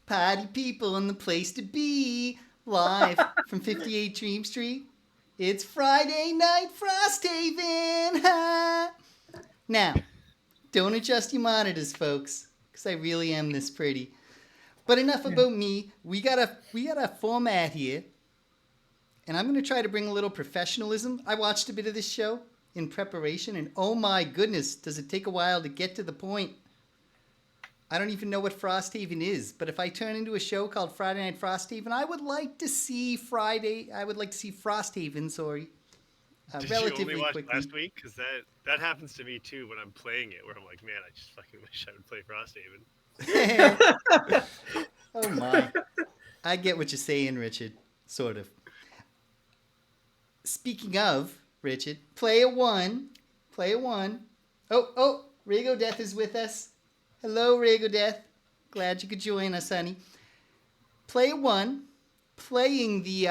Party people in the place to be. Live from 58 Dream Street. It's Friday night Frosthaven. Now, don't adjust your monitors, folks, because I really am this pretty. But enough about me. We got a format here, and I'm going to try to bring a little professionalism. I watched a bit of this show in preparation, and oh my goodness, does it take a while to get to the point. I don't even know what Frosthaven is, but if I turn into a show called Friday Night Frosthaven, I would like to see Frosthaven, sorry, Did relatively you only watch quickly. last week? Because that happens to me too when I'm playing it, where I'm like, man, I just fucking wish I would play Frosthaven. Oh my. I get what you're saying, Richard. Sort of. Speaking of, Richard, player one. Oh, Rago Death is with us. Hello, Rago Death. Glad you could join us, honey. Player one, playing the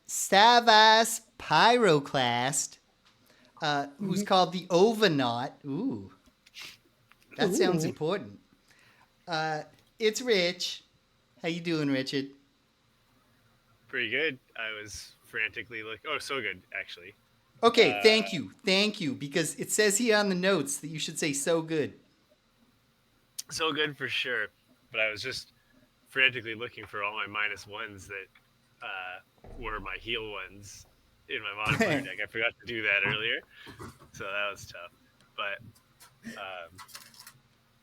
Savvas Pyroclast, who's called the Overknot. Ooh, that sounds important. It's Rich. How you doing, Richard? Pretty good. I was frantically looking. Oh, so good, actually. Okay, thank you, because it says here on the notes that you should say so good. So good for sure. But I was just frantically looking for all my -1s that were my heal ones in my modifier deck. I forgot to do that earlier, so that was tough. But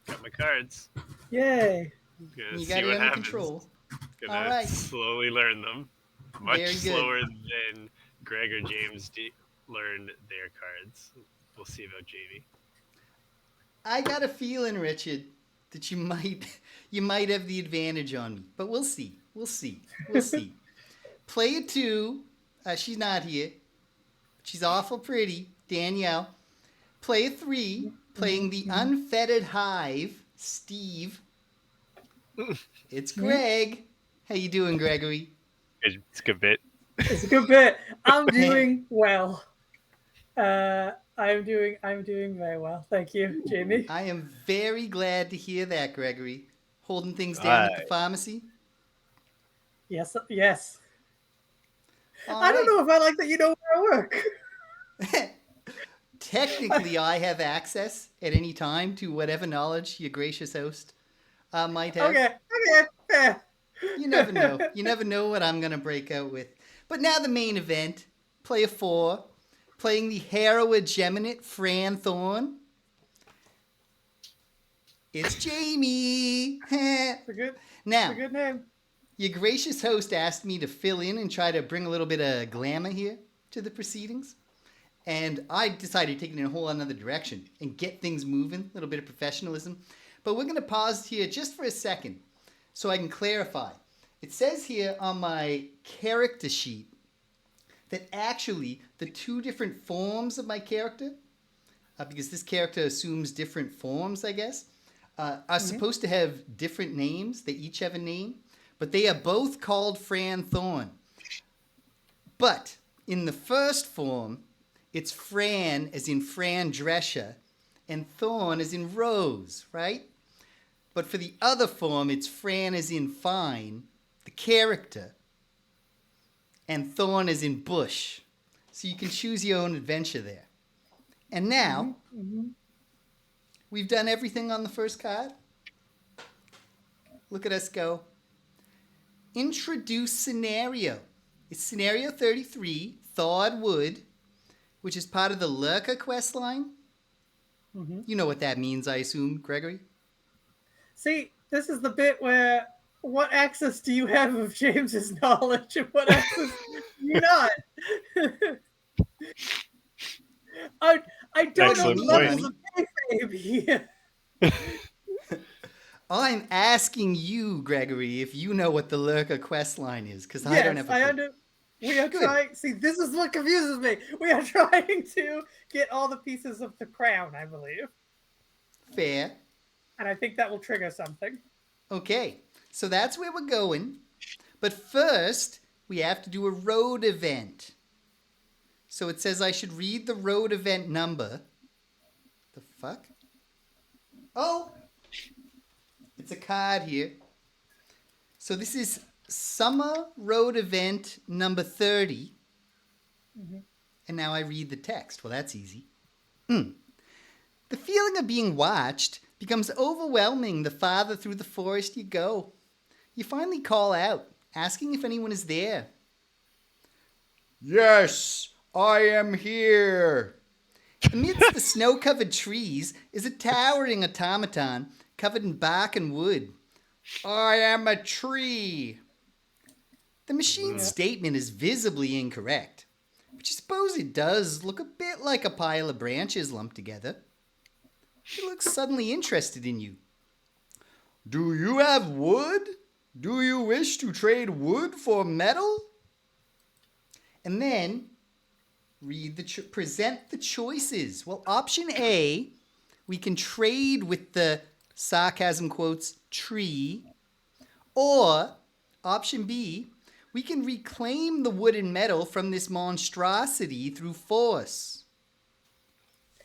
got my cards. Yay! Gonna You see got it what under happens. control. Gonna All right. slowly learn them. Much Very good. slower than Greg or James learned their cards. We'll see about Jaymee. I got a feeling, Richard, that you might have the advantage on me, but we'll see. Player two, she's not here. She's awful pretty, Danielle. Player three, playing the Unfettered Hive, Steve. It's Greg. How you doing, Gregory? It's a good bit. It's a good bit. I'm doing well. I'm doing very well. Thank you, Jaymee. I am very glad to hear that, Gregory. Holding things down at the pharmacy? Yes. All I don't right. know if I like that you know where I work. Technically, I have access at any time to whatever knowledge your gracious host might have. Okay, fair. You never know. You never know what I'm going to break out with. But now the main event. Player 4. Playing the Harrower Geminate, Fran Thorn. It's Jaymee. It's a good name. Your gracious host asked me to fill in and try to bring a little bit of glamour here to the proceedings. And I decided to take it in a whole another direction and get things moving, a little bit of professionalism. But we're going to pause here just for a second so I can clarify. It says here on my character sheet that actually the two different forms of my character, because this character assumes different forms, I guess, are supposed to have different names. They each have a name, but they are both called Fran Thorn. But in the first form, it's Fran as in Fran Drescher and Thorn as in Rose, right? But for the other form, it's Fran as in Fine, the character, and Thorn as in Bush. So you can choose your own adventure there. And now, we've done everything on the first card. Look at us go. Introduce scenario. It's scenario 33, Thawed Wood, which is part of the Lurker quest line. You know what that means, I assume, Gregory? See, this is the bit where what access do you have of James's knowledge and what access do you not? I don't know the levels of kayfabe here. I'm asking you, Gregory, if you know what the Lurker quest line is, because I don't have a clue. We are trying. See, this is what confuses me. We are trying to get all the pieces of the crown, I believe. Fair. And I think that will trigger something. Okay, so that's where we're going. But first, we have to do a road event. So it says I should read the road event number. The fuck? Oh! It's a card here. So this is Summer Road Event number 30. And now I read the text. Well, that's easy. The feeling of being watched becomes overwhelming the farther through the forest you go. You finally call out, asking if anyone is there. Yes, I am here. Amidst the snow-covered trees is a towering automaton covered in bark and wood. I am a tree. The machine's statement is visibly incorrect, but you suppose it does look a bit like a pile of branches lumped together. It looks suddenly interested in you. Do you have wood? Do you wish to trade wood for metal? And then present the choices. Well, option A, we can trade with the sarcasm quotes tree. Or option B, we can reclaim the wood and metal from this monstrosity through force.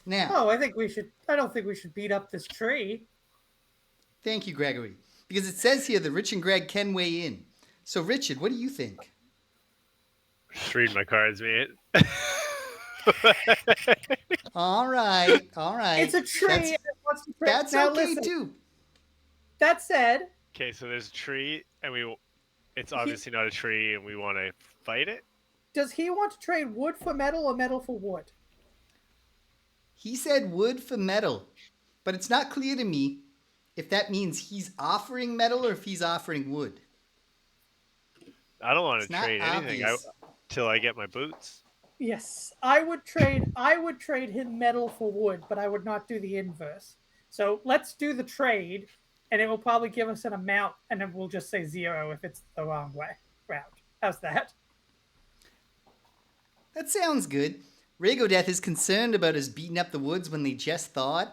Now, I don't think we should beat up this tree. Thank you, Gregory. Because it says here that Rich and Greg can weigh in. So, Richard, what do you think? Just read my cards, man. All right. It's a tree. That's now, okay, listen, too. That said, Okay, so there's a tree, and it's obviously not a tree, and we want to fight it? does he want to trade wood for metal or metal for wood? He said wood for metal. But it's not clear to me if that means he's offering metal or if he's offering wood. I don't want to It's trade not anything obvious. till I get my boots. Yes, I would trade him metal for wood, but I would not do the inverse. So let's do the trade, and it will probably give us an amount, and then we'll just say 0 if it's the wrong route. How's that? That sounds good. Ragodeth is concerned about us beating up the woods when they just thawed.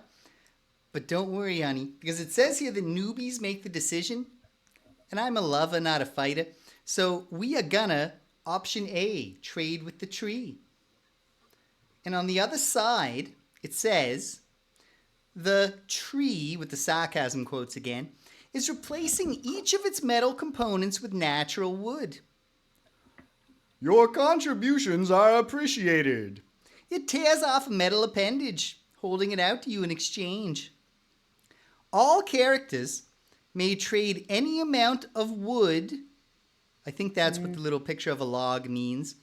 But don't worry, honey, because it says here that newbies make the decision. And I'm a lover, not a fighter. So we are gonna, option A, trade with the tree. And on the other side, it says, the tree, with the sarcasm quotes again, is replacing each of its metal components with natural wood. Your contributions are appreciated. It tears off a metal appendage, holding it out to you in exchange. All characters may trade any amount of wood, I think that's what the little picture of a log means,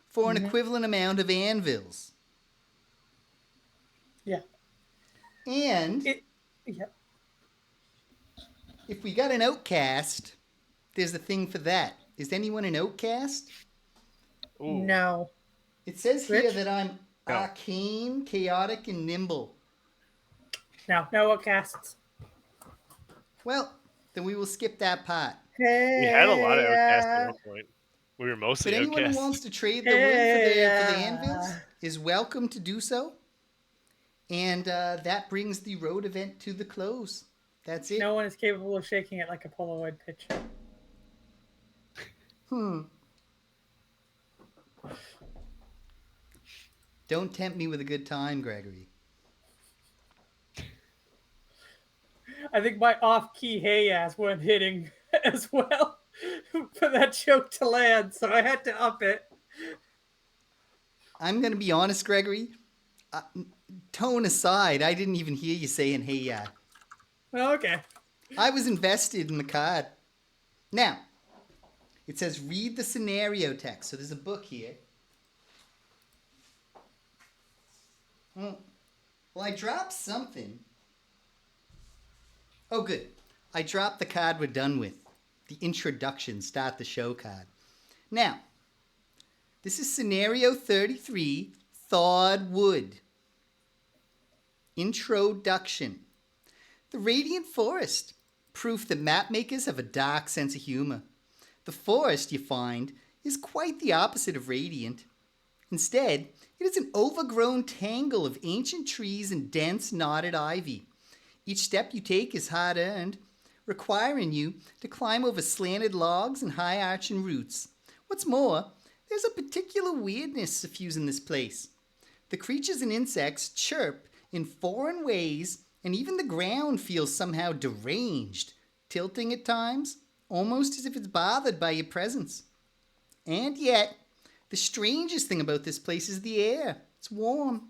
for an equivalent amount of anvils. Yeah. And if we got an outcast, there's a thing for that. Is anyone an outcast? Ooh. No. It says here Rich? that I'm arcane, chaotic, and nimble. No outcasts. Well, then we will skip that part. Hey, We had a lot of outcasts at one point. We were mostly But anyone outcasts. who wants to trade the wood for the anvils is welcome to do so. And that brings the road event to the close. That's it. No one is capable of shaking it like a Polaroid picture. Don't tempt me with a good time, Gregory. I think my off-key hey ass weren't hitting as well for that joke to land, so I had to up it. I'm going to be honest, Gregory. Tone aside, I didn't even hear you saying hey ya. Well, okay. I was invested in the card. Now, it says read the scenario text. So there's a book here. Well, I dropped something. Oh, good. I dropped the card we're done with. The introduction, start the show card. Now, this is scenario 33, Thawed Wood. Introduction. The Radiant Forest. Proof that mapmakers have a dark sense of humor. The forest, you find, is quite the opposite of radiant. Instead, it is an overgrown tangle of ancient trees and dense knotted ivy. Each step you take is hard-earned, requiring you to climb over slanted logs and high-arching roots. What's more, there's a particular weirdness suffusing this place. The creatures and insects chirp in foreign ways, and even the ground feels somehow deranged, tilting at times, almost as if it's bothered by your presence. And yet, the strangest thing about this place is the air. It's warm.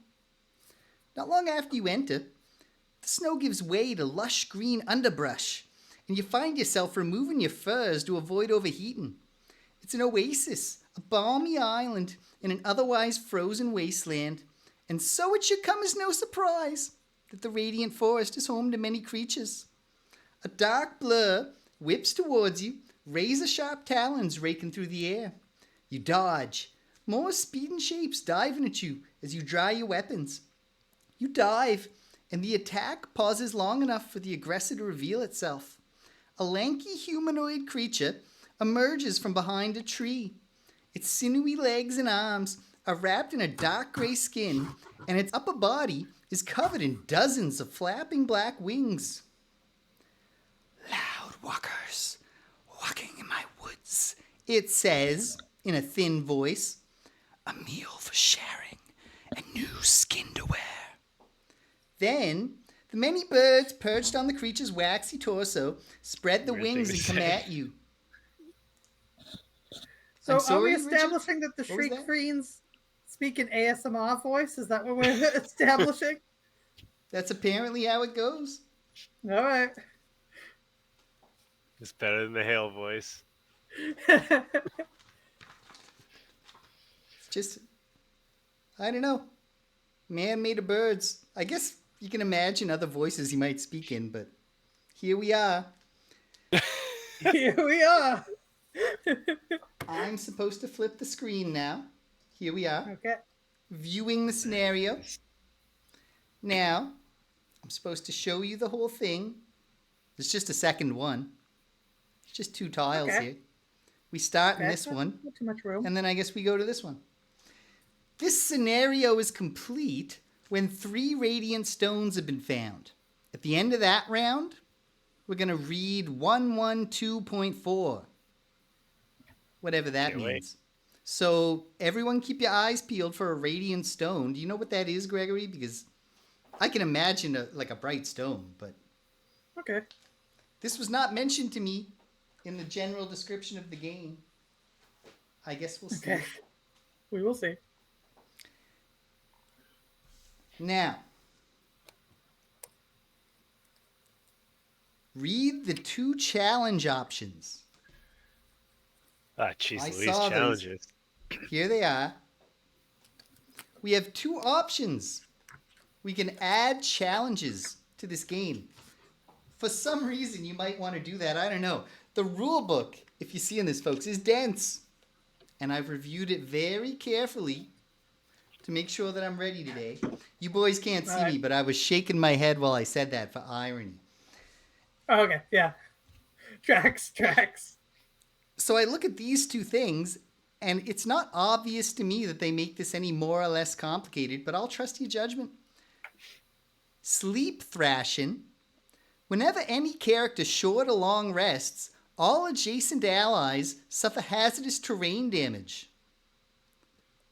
Not long after you enter, the snow gives way to lush green underbrush, and you find yourself removing your furs to avoid overheating. It's an oasis, a balmy island in an otherwise frozen wasteland, and so it should come as no surprise that the radiant forest is home to many creatures. A dark blur whips towards you, razor-sharp talons raking through the air. You dodge, more speeding shapes diving at you as you dry your weapons. You dive, and the attack pauses long enough for the aggressor to reveal itself. A lanky humanoid creature emerges from behind a tree. Its sinewy legs and arms are wrapped in a dark gray skin, and its upper body is covered in dozens of flapping black wings. Loud walkers walking in my woods, it says in a thin voice. A meal for sharing and new skin to wear. Then, the many birds perched on the creature's waxy torso spread the wings and come at you. So sorry, are we Richard? establishing that the What was Shriek that? Fiends speak in ASMR voice? Is that what we're establishing? That's apparently how it goes. All right. It's better than the hail voice. It's just, I don't know. Man made of birds. I guess you can imagine other voices he might speak in, but here we are. Here we are. I'm supposed to flip the screen now. Here we are. Okay. Viewing the scenario. Now, I'm supposed to show you the whole thing. There's just a second one. It's just 2 tiles here. We start in this one, Not too much room. and then I guess we go to this one. This scenario is complete when 3 radiant stones have been found. At the end of that round, we're going to read 112.4. Whatever that Can't means. wait. So everyone keep your eyes peeled for a radiant stone. Do you know what that is, Gregory? Because I can imagine a bright stone, but Okay. this was not mentioned to me in the general description of the game. I guess we'll see. Okay. We will see. Now, read the 2 challenge options. Ah, jeez, I Louise, saw those. challenges. Here they are. We have 2 options. We can add challenges to this game. For some reason, you might want to do that. I don't know. The rule book, if you see in this, folks, is dense. And I've reviewed it very carefully to make sure that I'm ready today. You boys can't see me, but I was shaking my head while I said that for irony. Oh, okay. Yeah. Tracks. So I look at these 2 things, and it's not obvious to me that they make this any more or less complicated, but I'll trust your judgment. Sleep thrashing. Whenever any character short or long rests, all adjacent allies suffer hazardous terrain damage.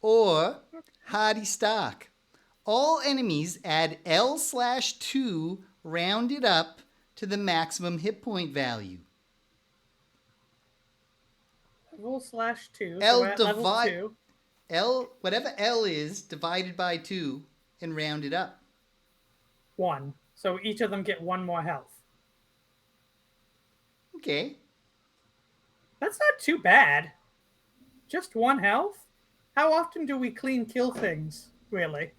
Or Hardy Stark. All enemies add L/2 rounded up to the maximum hit point value. Level/2. L So we're at level divide- 2. Whatever L is, divided by 2 and rounded up. 1. So each of them get 1 more health. Okay. That's not too bad. Just 1 health? How often do we clean kill things, really?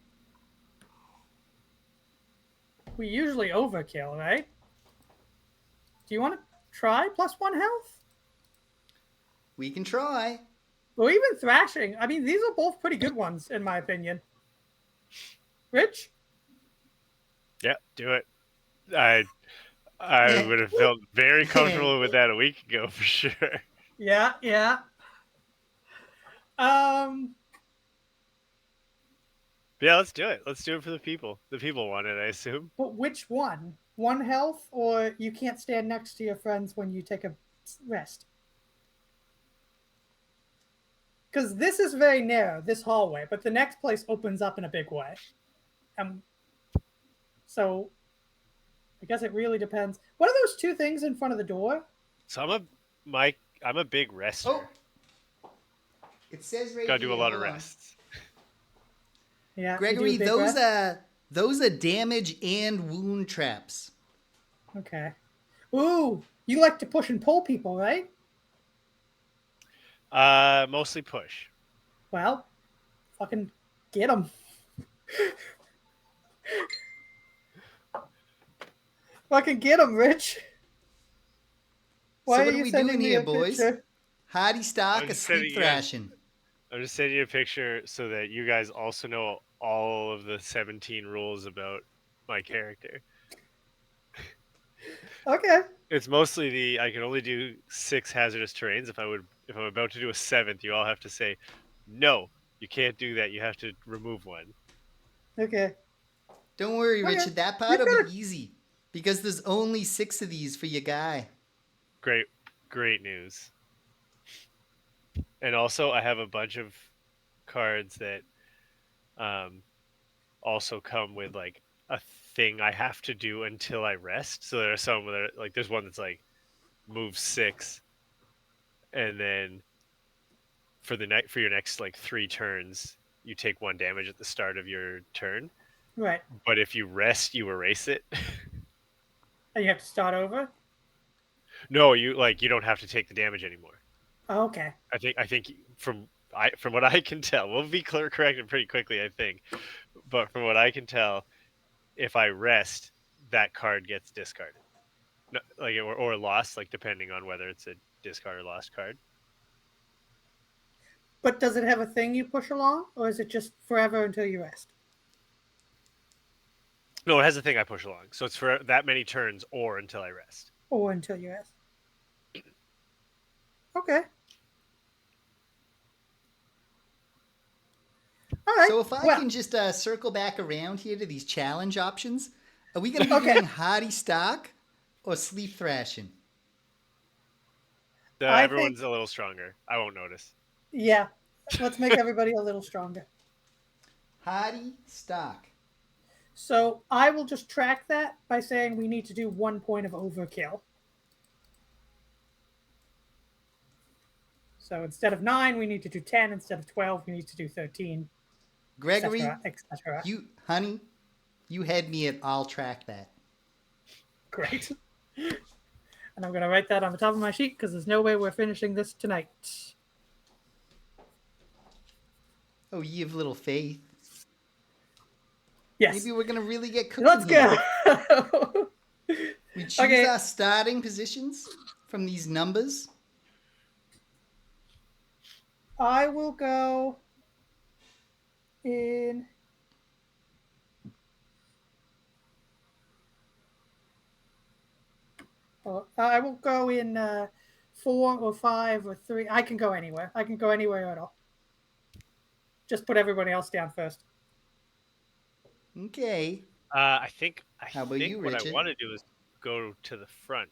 We usually overkill, right? Do you want to try +1 health? We can try. Or even thrashing. I mean, these are both pretty good ones, in my opinion. Rich? Yeah, do it. I would have felt very comfortable with that a week ago for sure. Yeah. Yeah, let's do it. Let's do it for the people. The people want it, I assume. But which one? 1 health, or you can't stand next to your friends when you take a rest? Because this is very narrow, this hallway, but the next place opens up in a big way. So I guess it really depends. What are those 2 things in front of the door? So I'm I'm a big rester. Oh, it says right Gotta do a here. lot of Hold on. rests. Yeah. Gregory, you do a big those rest? those are damage and wound traps. Okay. Ooh, you like to push and pull people, right? Mostly push. Well, fucking get them. Fucking get them, Rich. Why So are what are you we sending doing me here, a boys? picture? Hardy stock, I'm a just sending sleep you guys. thrashing. I'm just sending you a picture so that you guys also know all of the 17 rules about my character. Okay. It's mostly I can only do 6 hazardous terrains. If I'm about to do a 7th, you all have to say, no, you can't do that. You have to remove one. Okay. Don't worry, Okay. Richard. That part You've will got be easy because there's only 6 of these for your guy. Great news. And also, I have a bunch of cards that also come with like a thing I have to do until I rest. So there are some that are, like there's one that's like move 6, and then for your next like 3 turns, you take 1 damage at the start of your turn. right. But if you rest, you erase it. And you have to start over? No, you don't have to take the damage anymore. Oh, okay. I think from what I can tell, we'll be corrected pretty quickly, I think. But from what I can tell, if I rest, that card gets discarded, no, like or lost, like depending on whether it's a discard or lost card. But does it have a thing you push along, or is it just forever until you rest? No, it has a thing I push along, so it's for that many turns or until I rest. Or until you rest. Okay. All right. So if I well, can just circle back around here to these challenge options, are we going to be Okay. doing Hardy stock or sleep thrashing? I Everyone's think, a little stronger. I won't notice. yeah. Let's make everybody a little stronger. Hardy stock. So I will just track that by saying we need to do 1 point of overkill. So instead of 9, we need to do 10. Instead of 12, we need to do 13. Gregory, etc. honey, you had me at I'll track that. Great. And I'm going to write that on the top of my sheet because there's no way we're finishing this tonight. Oh, ye of little faith. Yes. Maybe we're going to really get cooking Let's here. go. We choose Okay. our starting positions from these numbers. I will go in. I will go in 4 or 5 or 3. I can go anywhere. I can go anywhere at all. Just put everybody else down first. Okay. I think How about you, what Richard? I want to do is go to the front.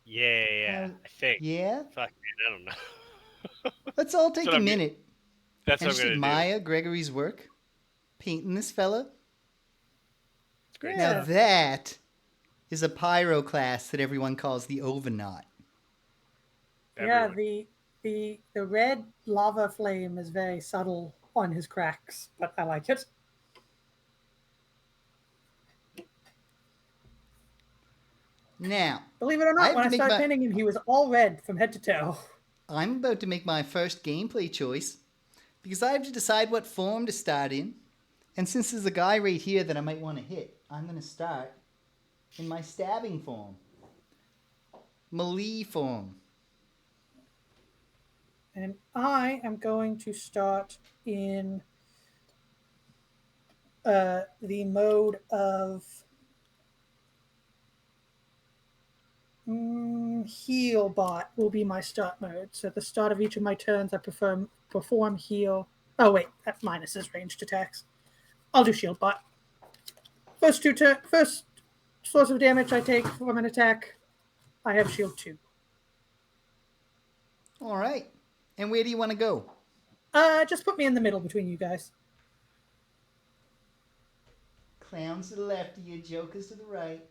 Yeah. I think. Yeah? Fuck, man, I don't know. Let's all take what a I'm- minute That's and what I'm just gonna do. admire Gregory's work painting this fella. It's great. Yeah. Now that is a pyroclast that everyone calls the Overknot. Yeah, Everyone. the red lava flame is very subtle on his cracks, but I like it. Now, Believe it or I not, have when to I make started my- painting him, he was all red from head to toe. I'm about to make my first gameplay choice because I have to decide what form to start in. And since there's a guy right here that I might want to hit, I'm going to start in my stabbing form. Melee form. And I am going to start in the mode of heal bot will be my start mode. So at the start of each of my turns, I perform heal. Oh wait, that minuses ranged attacks. I'll do shield bot. First source of damage I take from an attack, I have shield 2. All right. And where do you want to go? Just put me in the middle between you guys. Clowns to the left of you, jokers to the right.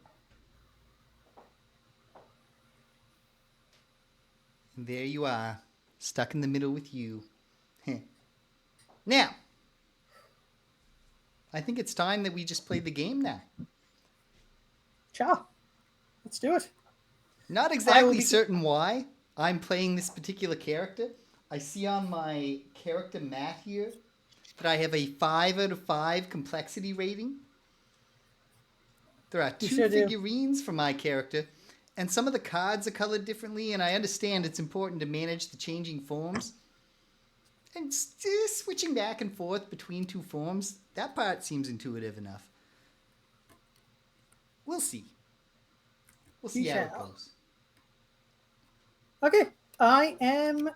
There you are, stuck in the middle with you. Now, I think it's time that we just play the game now. Ciao. Let's do it. Not exactly certain why I'm playing this particular character. I see on my character mat here that I have a 5 out of 5 complexity rating. There are 2 figurines for my character, and some of the cards are colored differently, and I understand it's important to manage the changing forms. And switching back and forth between 2 forms, that part seems intuitive enough. We'll see. We'll see how it goes. Okay, I am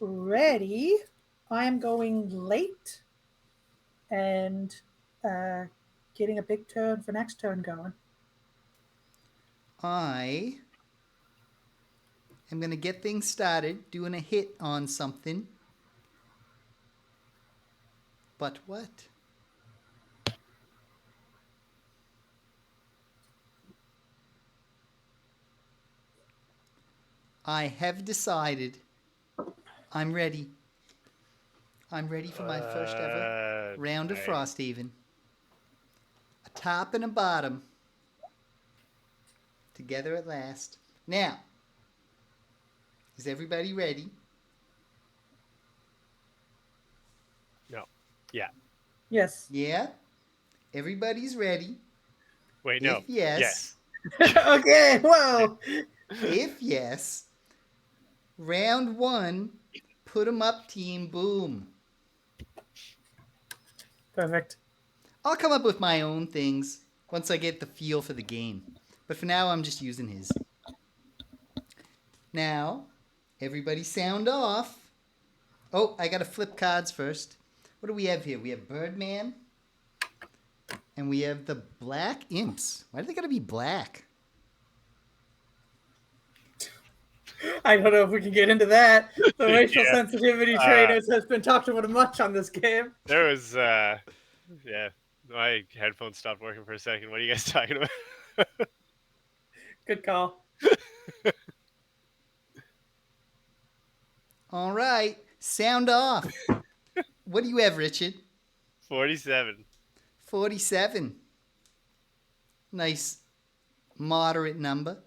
ready. I am going late and getting a big turn for next turn going. I am going to get things started, doing a hit on something. But what? I have decided I'm ready. I'm ready for my first ever round of Frosthaven. A top and a bottom. Together at last. Now, is everybody ready? No. Yeah. Yes. Yeah? Everybody's ready? Wait, no. If yes. Okay, whoa. If yes, round 1, put 'em up, team, boom. Perfect. I'll come up with my own things once I get the feel for the game. But for now, I'm just using his. Now, everybody sound off. Oh, I gotta flip cards first. What do we have here? We have Birdman. And we have the Black Imps. Why do they gotta be black? I don't know if we can get into that. The racial sensitivity trainers has been talked about much on this game. There was, my headphones stopped working for a second. What are you guys talking about? Good call. All right, sound off. What do you have, Richard? 47. 47. Nice, moderate number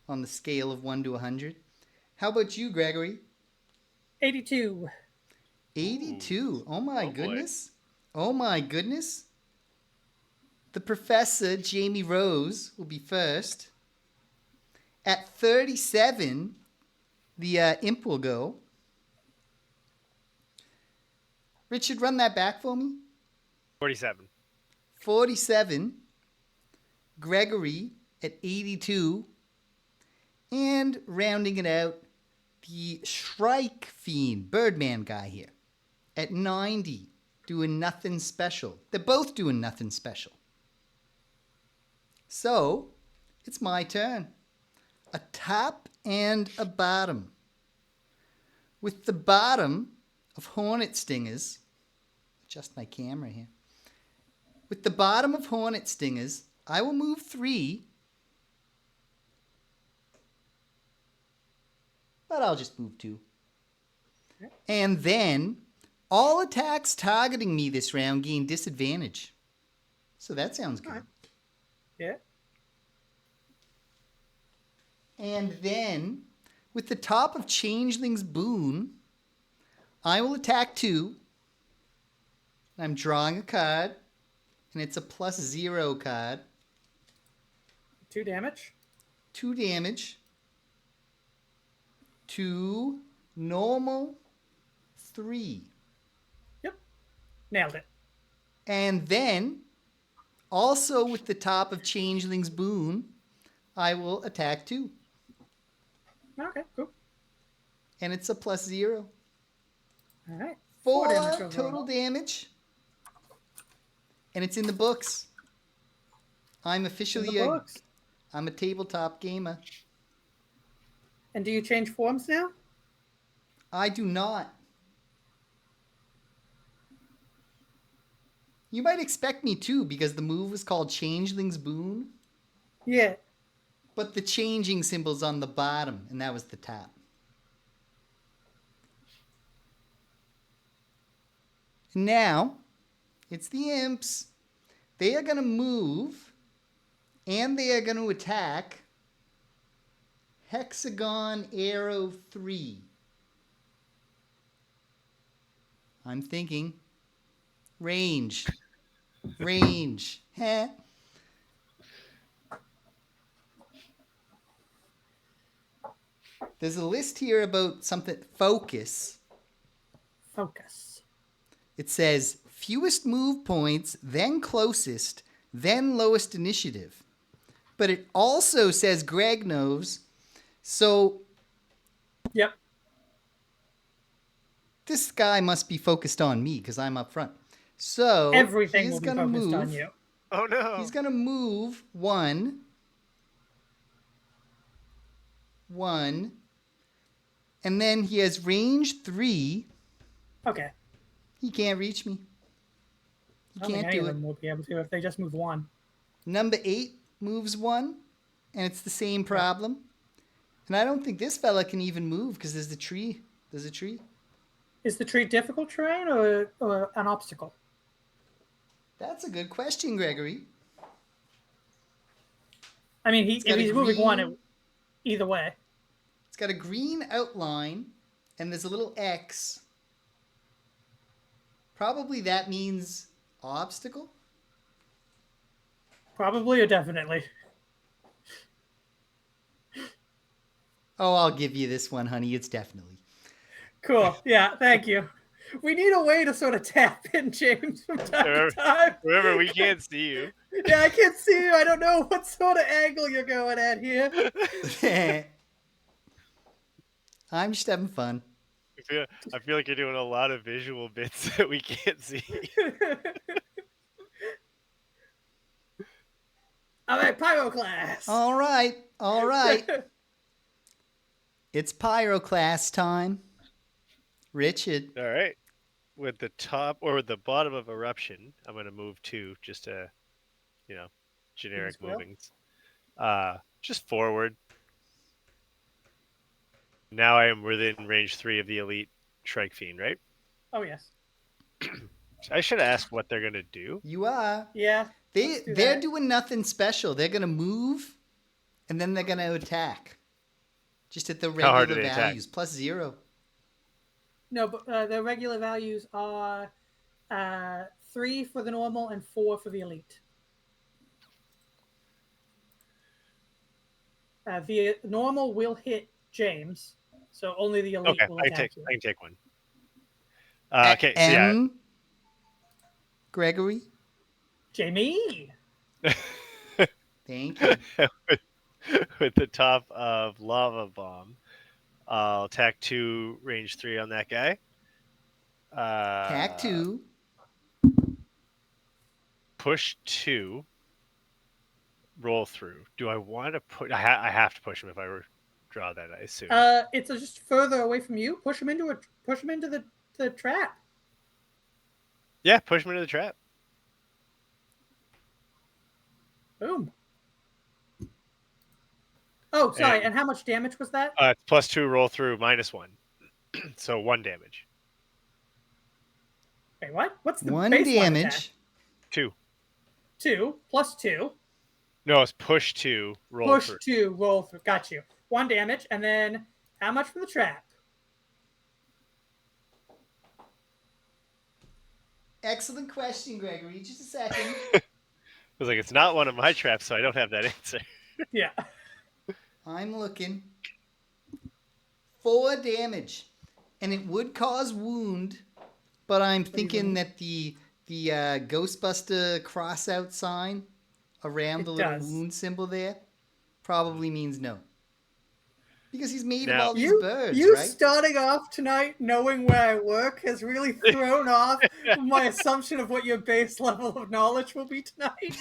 on the scale of 1 to 100. How about you, Gregory? 82. 82. Oh my goodness. Boy. Oh my goodness. The Professor, Jaymee Rose, will be first. At 37, the imp will go. Richard, run that back for me. 47. 47. Gregory at 82. And rounding it out, the Shrike Fiend, Birdman guy here, at 90, doing nothing special. They're both doing nothing special. So, it's my turn. A top and a bottom. With the bottom of Hornet Stingers, adjust my camera here. With the bottom of Hornet Stingers, I will move 3. But I'll just move 2. And then, all attacks targeting me this round gain disadvantage. So that sounds good. Right. Yeah. And then, with the top of Changeling's Boon, I will attack 2. I'm drawing a card, and it's a +0 card. 2 damage. 2 damage. 2 normal, 3. Yep. Nailed it. And then, also with the top of Changeling's Boon, I will attack 2. Okay, cool. And it's a +0. All right. 4 damage total damage. And it's in the books. I'm officially I'm a tabletop gamer. And do you change forms now? I do not. You might expect me to, because the move was called Changeling's Boon. Yeah. but the changing symbol's on the bottom, and that was the top. Now, it's the imps. They are going to move, and they are going to attack Hexagon Arrow 3. I'm thinking range. Range. Heh. There's a list here about something. Focus. Focus. It says fewest move points, then closest, then lowest initiative. But it also says Greg knows. So Yep. this guy must be focused on me because I'm up front. So Everything he's will be gonna focused move. on you. Oh no! He's gonna move one, and then he has range 3. Okay. He can't reach me. He I don't think can't any do of it. them will be able to if they just move one. Number 8 moves 1, and it's the same problem. And I don't think this fella can even move because there's the tree. There's a tree. Is the tree difficult terrain or an obstacle? That's a good question, Gregory. I mean, It's if got a he's moving one, green- either way. It's got a green outline, and there's a little X. Probably that means obstacle. Probably or definitely. Oh, I'll give you this one, honey. It's definitely. Cool. Yeah, thank you. We need a way to sort of tap in James from time to time. Remember, we can't see you. Yeah, I can't see you. I don't know what sort of angle you're going at here. I'm just having fun. I feel like you're doing a lot of visual bits that we can't see. All right, Pyroclast. All right. It's Pyroclast time. Richard. All right. With the top or the bottom of eruption, I'm going to move 2 just to, generic Squirrel? movings. Just forward. Now I am within range 3 of the elite Shrike Fiend, right? Oh, yes. I should ask what they're going to do. You are. Yeah. They're doing nothing special. They're gonna move, and then they're gonna attack. Just at the How hard do regular they attack? values, +0. No, but the regular values are 3 for the normal and 4 for the elite. The normal will hit James, so only the elite Okay, will I attack you. can take one. Okay, so yeah. Gregory. Jaymee. Thank you. With the top of Lava Bomb, I'll attack 2, range 3 on that guy. Attack 2. Push 2. Roll through. Do I want to push? I have to push him if I draw that, I assume. It's just further away from you. Push him into the trap. Yeah, push him into the trap. Boom. Oh, sorry. And how much damage was that? It's +2 roll through, -1. So 1 damage. Wait, what? What's the 1 baseline damage. attack? 2. 2 plus 2. No, it's push 2, roll Push through. 2, roll through. Got you. 1 damage, and then how much from the trap? Excellent question, Gregory. Just a second. I was like, it's not one of my traps, so I don't have that answer. Yeah. I'm looking. 4 damage, and it would cause wound, but I'm thinking that the Ghostbuster crossout sign around the little wound symbol there probably means no. Because he's made of all these birds, you right? starting off tonight knowing where I work has really thrown off my assumption of what your base level of knowledge will be tonight.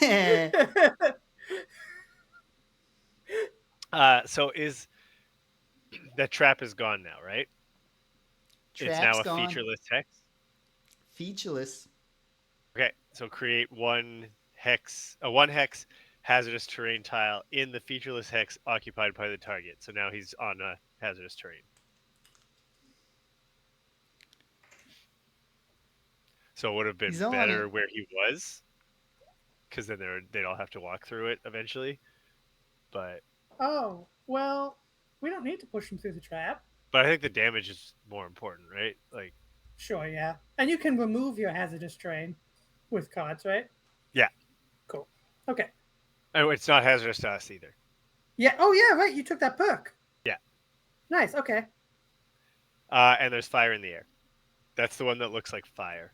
So is that trap is gone now, right? Trap's it's now a gone. featureless hex. Featureless. Okay, so create one hex, hazardous terrain tile in the featureless hex occupied by the target. So now he's on a hazardous terrain. So it would have been He's on better it. where he was, because then they'd all have to walk through it eventually. But Oh, well, we don't need to push him through the trap. I think the damage is more important, right? Like, Sure, yeah. And you can remove your hazardous terrain with cards, right? yeah. Cool. Okay. Oh, it's not hazardous to us either. Yeah. Oh, yeah, right. You took that perk. Yeah. Nice. Okay. And there's fire in the air. That's the one that looks like fire.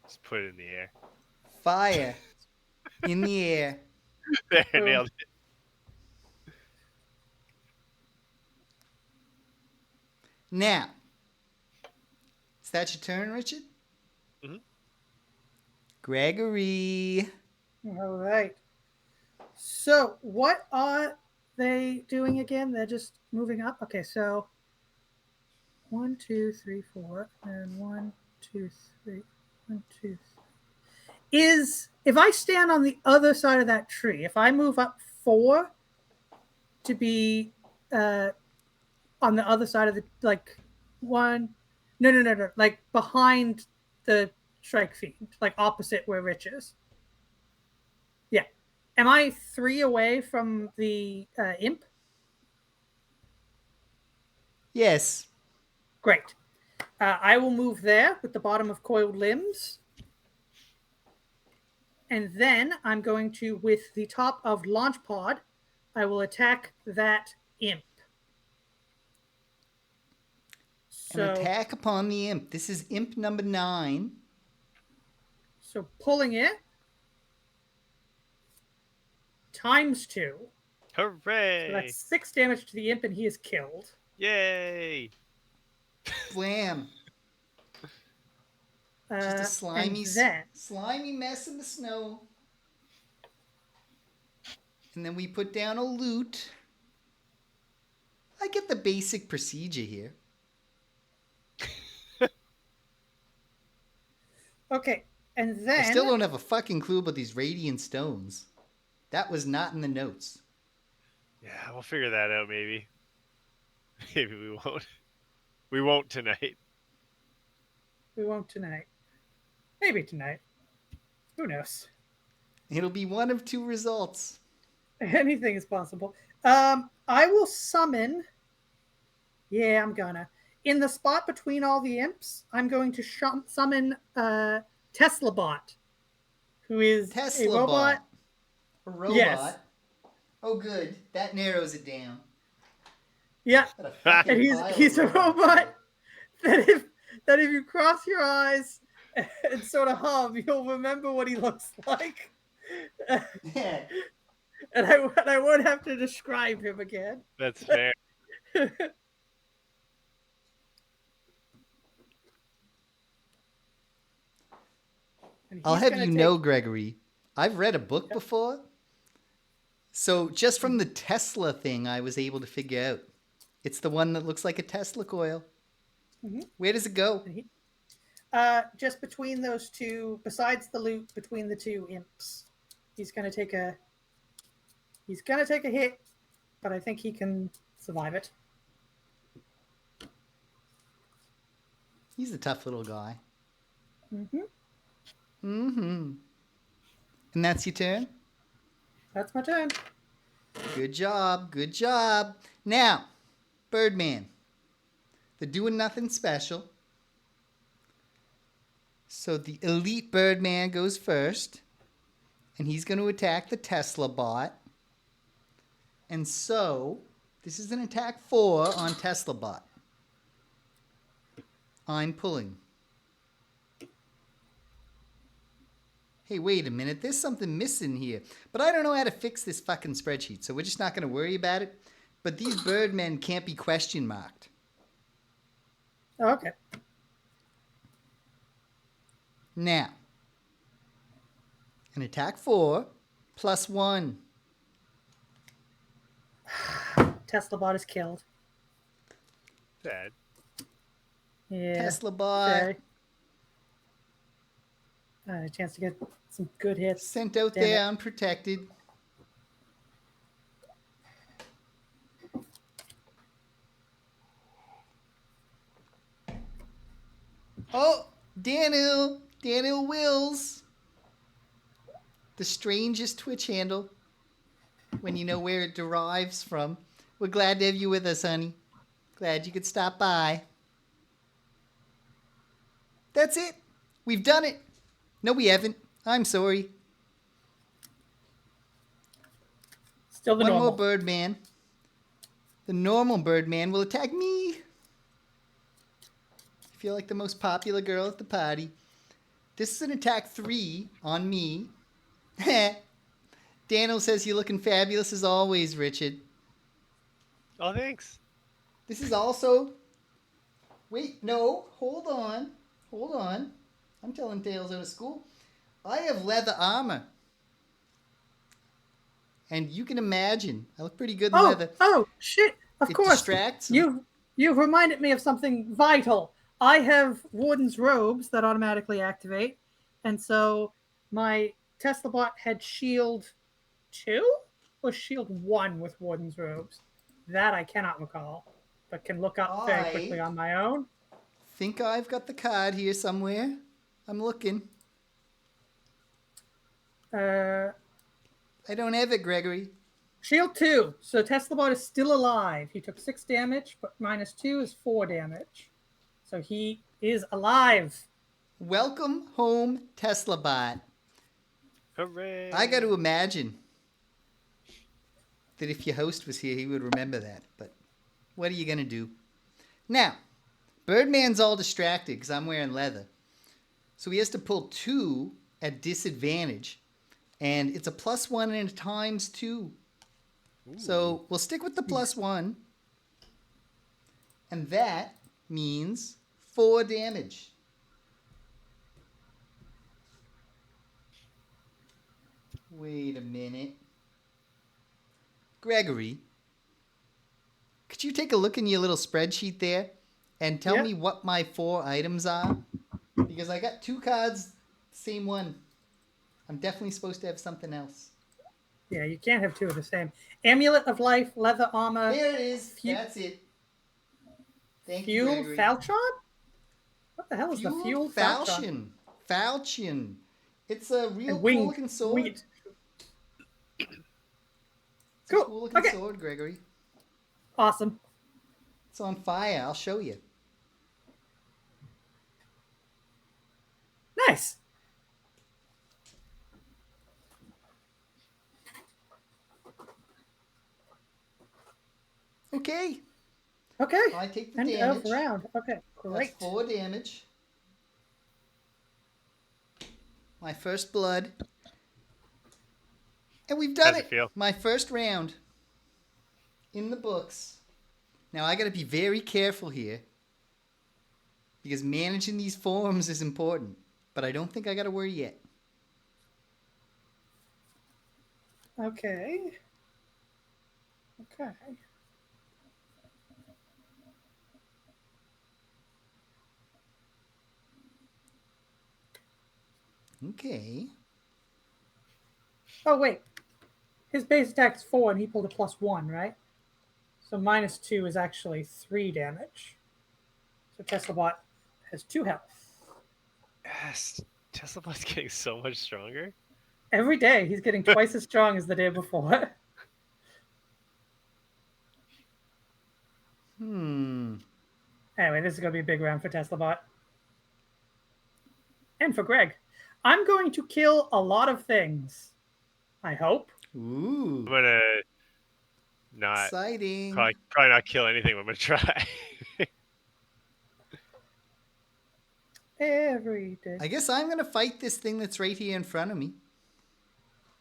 Just put it in the air. Fire in the air. There, Boom. nailed it. Now, is that your turn, Richard? Mhm. Gregory. All right. So, what are they doing again? They're just moving up. Okay, so 1, 2, 3, 4, and 1, 2, 3, 1, 2, 3. Is if I stand on the other side of that tree, if I move up 4 to be on the other side of the like 1, no, like behind the strike fiend, like opposite where Rich is. Yeah. Am I 3 away from the imp? Yes. Great. I will move there with the bottom of coiled limbs. And then I'm going to, with the top of launch pod, I will attack that imp. An attack upon the imp. This is imp number 9. So pulling it times 2. Hooray! So that's 6 damage to the imp, and he is killed. Yay! Blam. Just a slimy mess in the snow. And then we put down a loot. I get the basic procedure here. Okay, and then... I still don't have a fucking clue about these radiant stones. That was not in the notes. Yeah, we'll figure that out maybe. Maybe we won't. We won't tonight. We won't tonight. Maybe tonight. Who knows? It'll be one of 2 results. Anything is possible. I will summon... Yeah, I'm gonna. In the spot between all the imps, I'm going to summon Tesla Bot, who is a robot. A robot? Yes. Oh, good. That narrows it down. Yeah, and he's a robot that if you cross your eyes and sort of hum, you'll remember what he looks like. Yeah. And I won't have to describe him again. That's fair. I'll have you know, Gregory, I've read a book before. So just from the Tesla thing, I was able to figure out. It's the one that looks like a Tesla coil. Mm-hmm. Where does it go? Just between those 2, besides the loot, between the 2 imps. He's gonna take a hit, but I think he can survive it. He's a tough little guy. Mm-hmm. Mm-hmm. And that's your turn? That's my turn. Good job. Good job. Now, Birdman. They're doing nothing special. So the elite Birdman goes first. And he's going to attack the Tesla bot. And so, this is an attack 4 on Tesla bot. I'm pulling. Hey, wait a minute. There's something missing here. But I don't know how to fix this fucking spreadsheet, so we're just not going to worry about it. But these birdmen can't be question marked. Oh, okay. Now, an attack 4 plus 1. Tesla bot is killed. Sad. Yeah. Tesla bot. Sorry. A chance to get some good hits. Sent out Damn there it. unprotected. Oh, Daniel Wills. The strangest Twitch handle when you know where it derives from. We're glad to have you with us, honey. Glad you could stop by. That's it. We've done it. No, we haven't. I'm sorry. Still the One normal. more Birdman. The normal Birdman will attack me. I feel like the most popular girl at the party. This is an attack 3 on me. Daniel says you're looking fabulous as always, Richard. Oh, thanks. This is also... Wait, no. Hold on. Hold on. I'm telling tales out of school. I have leather armor. And you can imagine, I look pretty good in leather. Oh, shit. Of It course. distracts them. You've reminded me of something vital. I have Warden's robes that automatically activate. And so my Tesla bot had shield 2 or shield 1 with Warden's robes. That I cannot recall, but can look up very quickly on my own. Think I've got the card here somewhere. I'm looking. I don't have it, Gregory. Shield 2. So Tesla bot is still alive. He took 6 damage, but -2 is 4 damage. So he is alive. Welcome home, Tesla bot. Hooray! I got to imagine that if your host was here, he would remember that. But what are you going to do? Now, Birdman's all distracted because I'm wearing leather. So he has to pull 2 at disadvantage. And it's a +1 and a ×2. Ooh. So we'll stick with the +1. And that means 4 damage. Wait a minute. Gregory, could you take a look in your little spreadsheet there and tell me what my 4 items are? Because I got 2 cards, same one. I'm definitely supposed to have something else. Yeah, you can't have 2 of the same. Amulet of Life, leather armor. There it is. That's it. Thank you, Fuel Gregory. falchion? What the hell is the fuel falchion? Falchion. It's a real winged, cool-looking sword. winged. It's a cool-looking sword, Gregory. Awesome. It's on fire. I'll show you. Nice. Okay. Okay. I take the End damage. of round. Okay, great. That's 4 damage. My first blood. And we've done How's it feel? My first round in the books. Now I got to be very careful here because managing these forms is important. But I don't think I got to worry yet. Okay. Okay. Okay. Oh, wait. His base attack is 4 and he pulled a +1, right? So -2 is actually 3 damage. So Tesla bot has 2 health. Yes, Tesla bot's getting so much stronger. Every day he's getting twice as strong as the day before. Anyway, this is going to be a big round for Tesla bot. And for Greg. I'm going to kill a lot of things. I hope. Ooh. I'm gonna not Exciting. probably not kill anything. But I'm gonna try. Every day. I guess I'm going to fight this thing that's right here in front of me.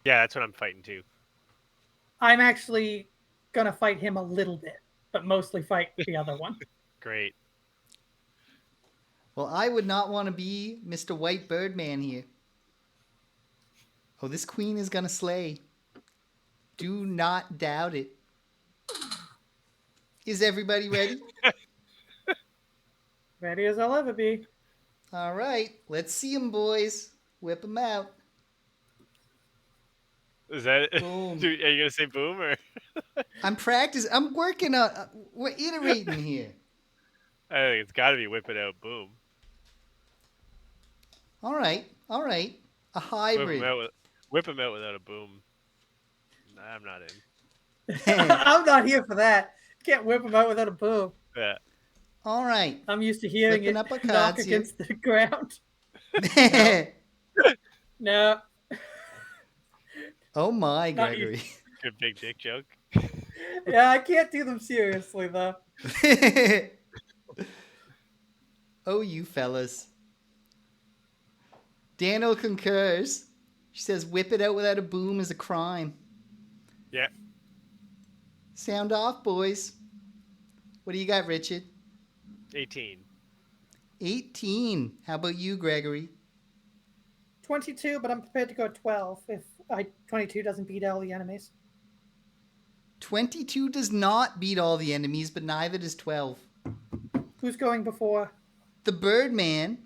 Yeah, that's what I'm fighting too. I'm actually going to fight him a little bit, but mostly fight the other one. Great. Well, I would not want to be Mr. White Birdman here. Oh, this queen is going to slay. Do not doubt it. Is everybody ready? Ready as I'll ever be. All right. Let's see them, boys. Whip them out. Is that it? Boom. Are you gonna say boom or? I'm practicing. I'm working on. We're iterating here. I think it's got to be whip it out, boom. All right. All right. A hybrid. Whip 'em out without a boom. Nah, I'm not in. I'm not here for that. Can't whip them out without a boom. Yeah. All right. I'm used to hearing Flipping it up our knock cards here. against the ground. No. Oh my, Not Gregory. Good big dick joke. Yeah, I can't do them seriously though. Oh, you fellas. Dano concurs. She says, whip it out without a boom is a crime. Yeah. Sound off, boys. What do you got, Richard? 18. 18. How about you, Gregory? 22, but I'm prepared to go 12 if 22 doesn't beat all the enemies. 22 does not beat all the enemies, but neither does 12. Who's going before? The Birdman,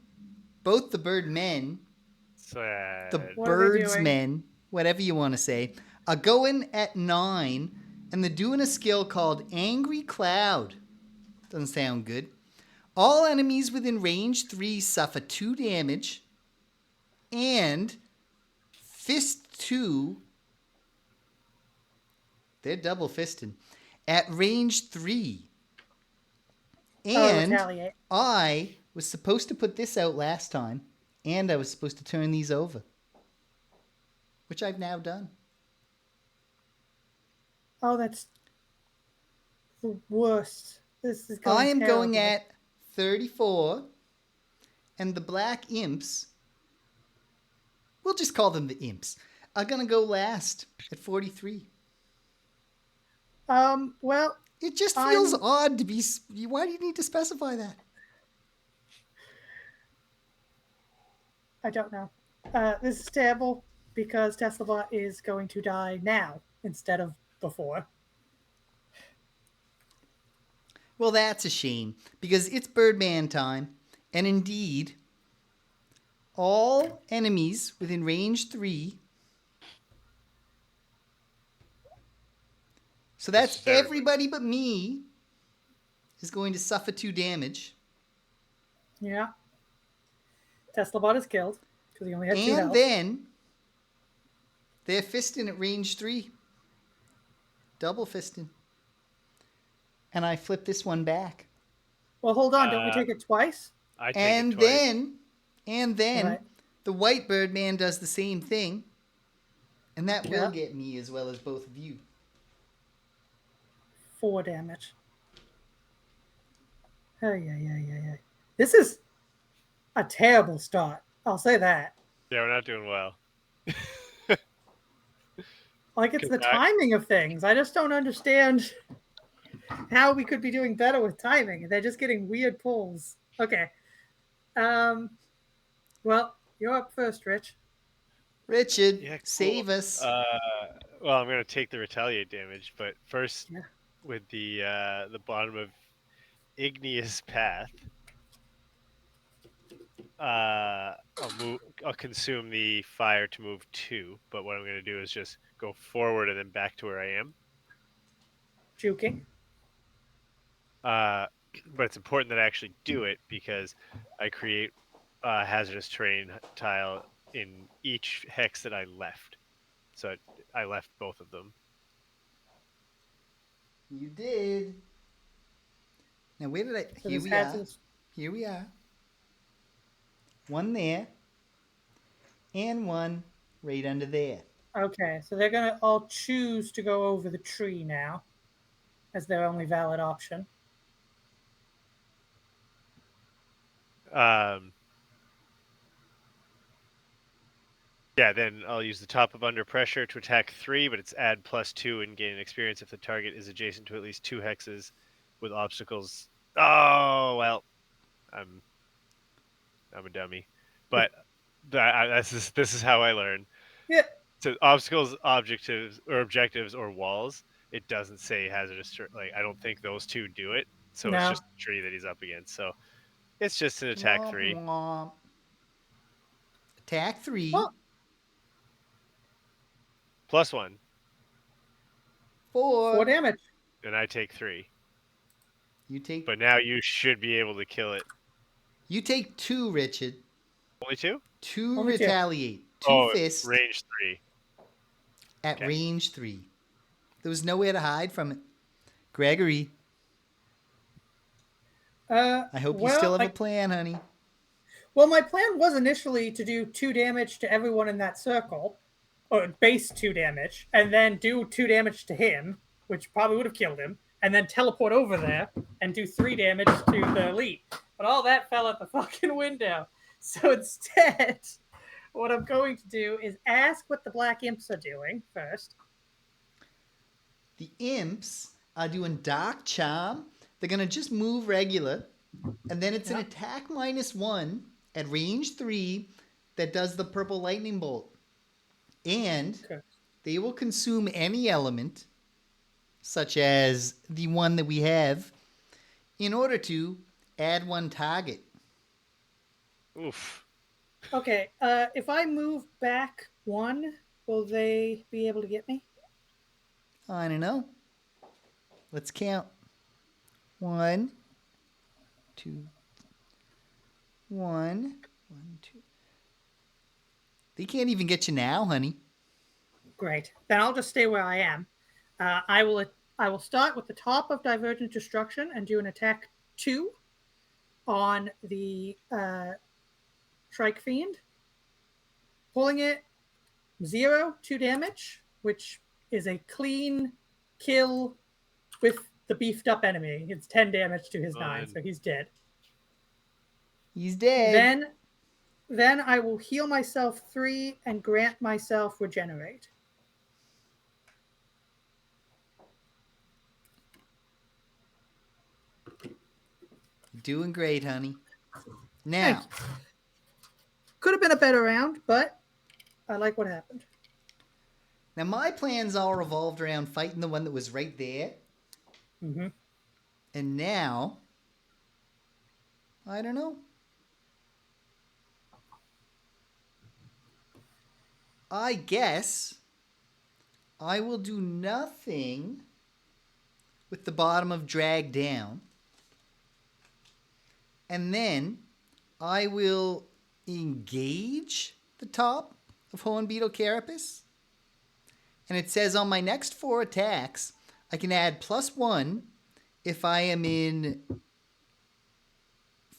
both the Birdmen, the What are they doing? Birdsmen, whatever you want to say, are going at 9, and they're doing a skill called Angry Cloud. Doesn't sound good. All enemies within range 3 suffer 2 damage, and Fist 2, they're double fisting, at range 3. And retaliate. I was supposed to put this out last time, and I was supposed to turn these over, which I've now done. Oh, that's the worst. This is going I am terribly. going at 34, and the black imps, we'll just call them the imps, are going to go last at 43. Well, It just feels odd to be... Why do you need to specify that? I don't know. This is terrible because TeslaBot is going to die now instead of before. Well, that's a shame, because it's Birdman time, and indeed, all enemies within range 3... So that's everybody but me is going to suffer 2 damage. Yeah. TeslaBot is killed because he only had 2 health. And then they're fisting at range 3. Double fisting. And I flip this one back. Well, hold on. Don't we take it twice? I take it twice. And then Right. the white Birdman does the same thing. And that will get me as well as both of you. 4 damage. Yeah. This is a terrible start. I'll say that. Yeah, we're not doing well. Like, it's the timing of things. I just don't understand how we could be doing better with timing. They're just getting weird pulls. Okay. Well, you're up first, Rich. Richard, save us. Well, I'm going to take the retaliate damage, but first, with the bottom of Igneous Path, I'll consume the fire to move 2, but what I'm going to do is just go forward and then back to where I am. Juking. But it's important that I actually do it because I create a hazardous terrain tile in each hex that I left. So I left both of them. You did. Now, where did I... So Here we are. Here we are. One there. And one right under there. Okay, so they're going to all choose to go over the tree now as their only valid option. Yeah, then I'll use the top of Under Pressure to attack 3, but it's add +2 and gain experience if the target is adjacent to at least 2 hexes with obstacles. Oh, well, I'm a dummy. But this is how I learn. Yeah. So obstacles, objectives, or walls, it doesn't say hazardous. Like, I don't think those two do it. So it's just the tree that he's up against. So it's just an attack 3. Attack 3. Oh. +1. 4. 4 damage. And I take 3. You take. But now you should be able to kill it. You take 2, Richard. Only 2? 2 Only 2. retaliate. 2 fists. Range 3. At Okay. range 3. There was nowhere to hide from it. Gregory, I hope you still have a plan, honey. Well, my plan was initially to do 2 damage to everyone in that circle, or base 2 damage, and then do 2 damage to him, which probably would have killed him, and then teleport over there and do 3 damage to the elite. But all that fell out the fucking window. So instead, what I'm going to do is ask what the black imps are doing first. The imps are doing Dark Charm. They're going to just move regular. And then it's an attack -1 at range 3 that does the purple lightning bolt. And they will consume any element, such as the one that we have, in order to add 1 target. Oof. Okay, if I move back 1, will they be able to get me? I don't know. Let's count. 1, 2, 1, 1, 2. They can't even get you now, honey. Great. Then I'll just stay where I am. I will start with the top of Divergent Destruction and do an attack 2 on the Shrike Fiend. Pulling it 0, 2 damage, which is a clean kill with the beefed up enemy. It's 10 damage to his 9, so he's dead. He's dead. Then I will heal myself 3 and grant myself regenerate. Doing great, honey. Now, could have been a better round, but I like what happened. Now my plans all revolved around fighting the one that was right there. Mm-hmm. And now, I don't know. I guess I will do nothing with the bottom of Drag down. And then I will engage the top of Hornbeetle Carapace. And it says on my next 4 attacks, I can add +1 if I am in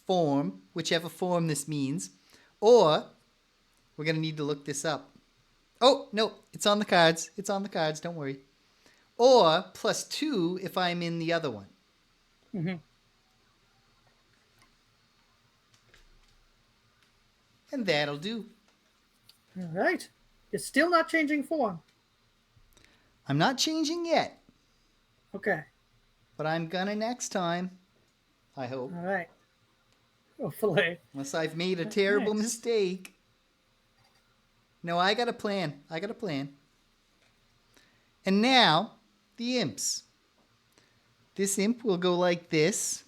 form, whichever form this means. Or, we're going to need to look this up. Oh, no, it's on the cards. It's on the cards, don't worry. Or +2 if I'm in the other one. Mm-hmm. And that'll do. All right. You're still not changing form. I'm not changing yet. Okay. But I'm gonna next time. I hope. All right. Hopefully. Unless I've made a terrible mistake. No, I got a plan. And now, the imps. This imp will go like this.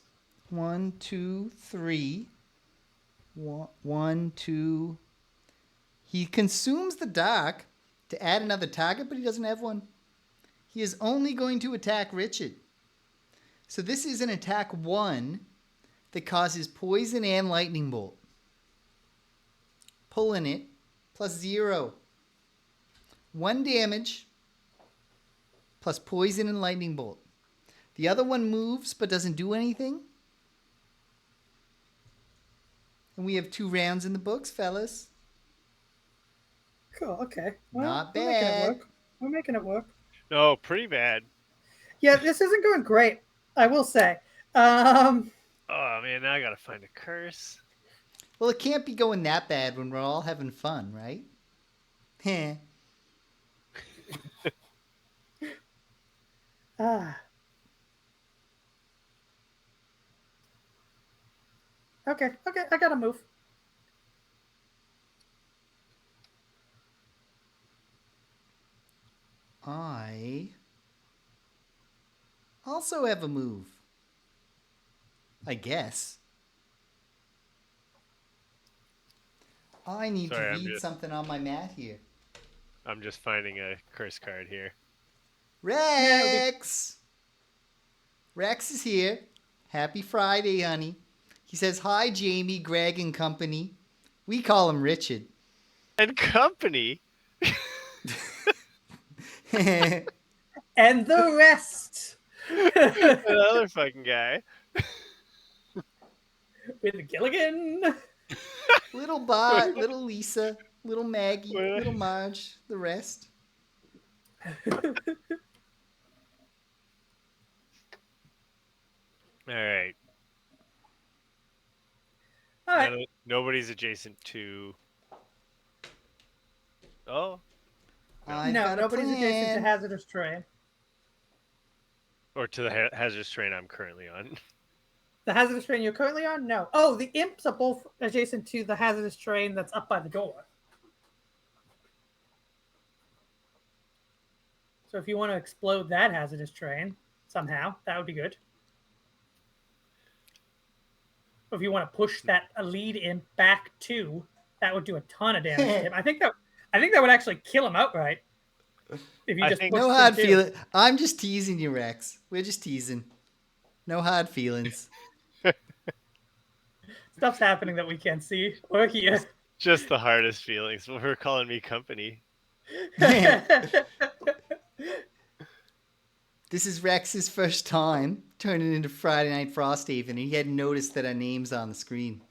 1, 2, 3. 1, 2. He consumes the dark to add another target, but he doesn't have one. He is only going to attack Richard. So this is an attack 1 that causes poison and lightning bolt. Pulling it, +0. 1 damage, plus poison and lightning bolt. The other one moves but doesn't do anything. And we have 2 rounds in the books, fellas. Cool, okay. Well, Not bad. We're making it work. No, pretty bad. Yeah, this isn't going great, I will say. Oh, man, now I gotta find a curse. Well, it can't be going that bad when we're all having fun, right? Heh. Okay, I gotta move. I also have a move. I guess. I need Sorry, to read something on my mat here. I'm just finding a curse card here. Rex! Rex is here. Happy Friday, honey. He says, hi, Jaymee, Greg, and company. We call him Richard. And company. And the rest. Another fucking guy. With Gilligan. Little Bot, little Lisa, little Maggie, What? little Marge, the rest. All right. All right. Nobody's adjacent to. Oh. I've No, got a nobody's adjacent to plan. hazardous terrain. Or to the hazardous terrain I'm currently on. The hazardous terrain you're currently on? No. Oh, the imps are both adjacent to the hazardous terrain that's up by the door. So if you want to explode that hazardous terrain somehow, that would be good. Or if you want to push that lead imp back too, that would do a ton of damage to him. I think that would actually kill him outright. If you I just think- pushed No him hard too. feelings. I'm just teasing you, Rex. We're just teasing. No hard feelings. Stuff's happening that we can't see or hear. Just the hardest feelings. Well, we're calling me company. This is Rex's first time turning into Friday Night Frosthaven, and he hadn't noticed that our name's on the screen.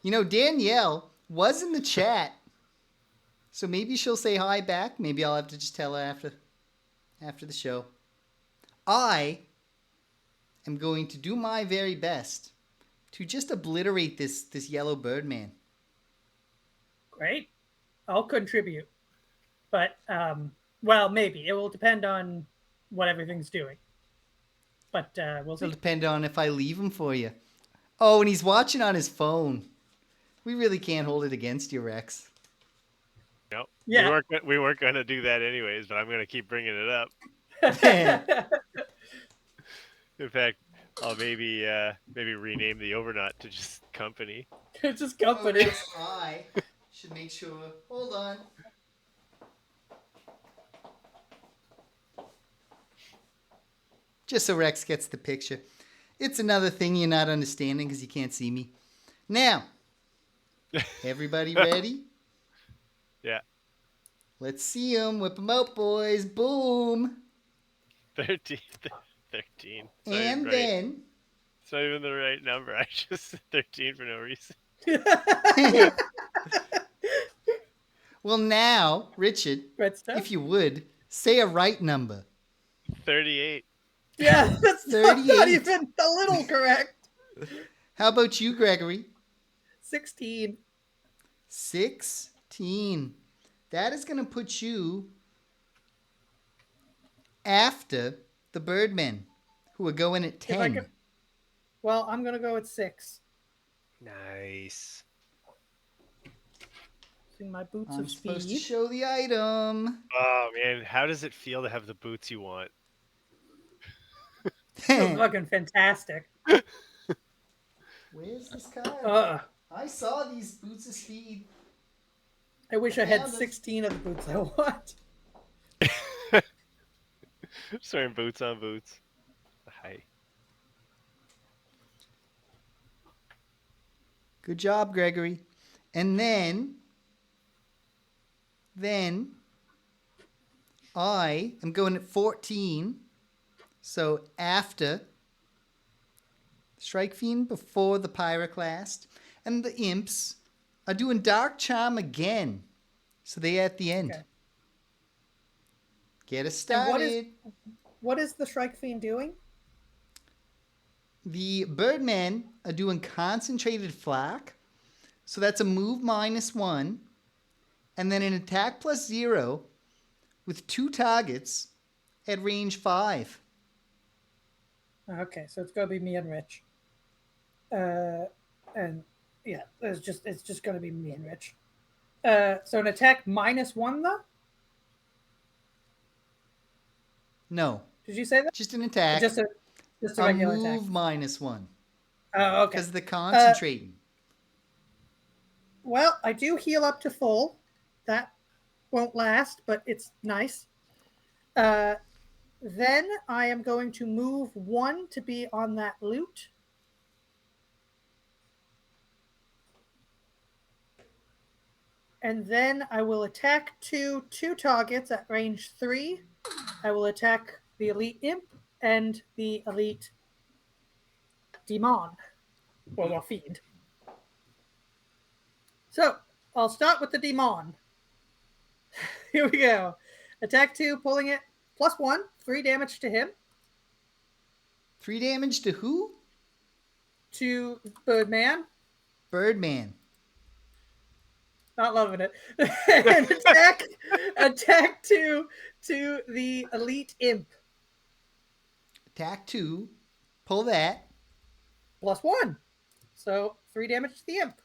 You know, Danielle was in the chat, so maybe she'll say hi back. Maybe I'll have to just tell her after the show. I am going to do my very best to just obliterate this yellow bird man. Great. I'll contribute. But, well, maybe. It will depend on what everything's doing. But we'll see. It'll depend on if I leave him for you. Oh, and he's watching on his phone. We really can't hold it against you, Rex. No. Yeah. We weren't going to do that anyways, but I'm going to keep bringing it up. In fact, I'll maybe rename the Overknot to just company. It's just company. I should make sure. Hold on. Just so Rex gets the picture. It's another thing you're not understanding because you can't see me. Now, everybody ready? Yeah. Let's see them. Whip them out, boys. Boom. 13. 13. It's not even And right. then... It's not even the right number. I just said 13 for no reason. Well, now, Richard, Great stuff. if you would, say a right number. 38. Yeah, that's not 38. even a little correct. How about you, Gregory? 16. 16. That is going to put you after the Birdmen, who are going at 10. Well, I'm going to go at 6. Nice. See my boots I'm of supposed to speed. show the item. Oh, man. How does it feel to have the boots you want? So fucking fantastic. Where's this card? I saw these boots of speed. I wish I had Found it. 16 of the boots I want. Sorry, boots on boots. Hi. Good job, Gregory. And then I am going at 14. So after Strike Fiend, before the Pyroclast, and the Imps are doing Dark Charm again. So they're at the end. Okay. Get us started. What is the Shrike Fiend doing? The Birdmen are doing Concentrated Flak. So that's a move -1. And then an attack +0 with 2 targets at range 5. Okay, so it's gonna be me and Rich. And yeah, it's just gonna be me and Rich. So an attack -1 though? No, Did you say that? just an attack. Just a a regular move attack. -1. Oh, okay. Because they're concentrating. Well, I do heal up to full. That won't last, but it's nice. Uh, then I am going to move 1 to be on that loot. And then I will attack two targets at range 3. I will attack the elite imp and the elite demon, or fiend. So I'll start with the demon. Here we go. Attack 2, pulling it, +1, 3 damage to him. 3 damage to who? To Birdman. Birdman. Not loving it. And attack 2 to the elite imp. Attack 2. Pull that. +1. So 3 damage to the imp.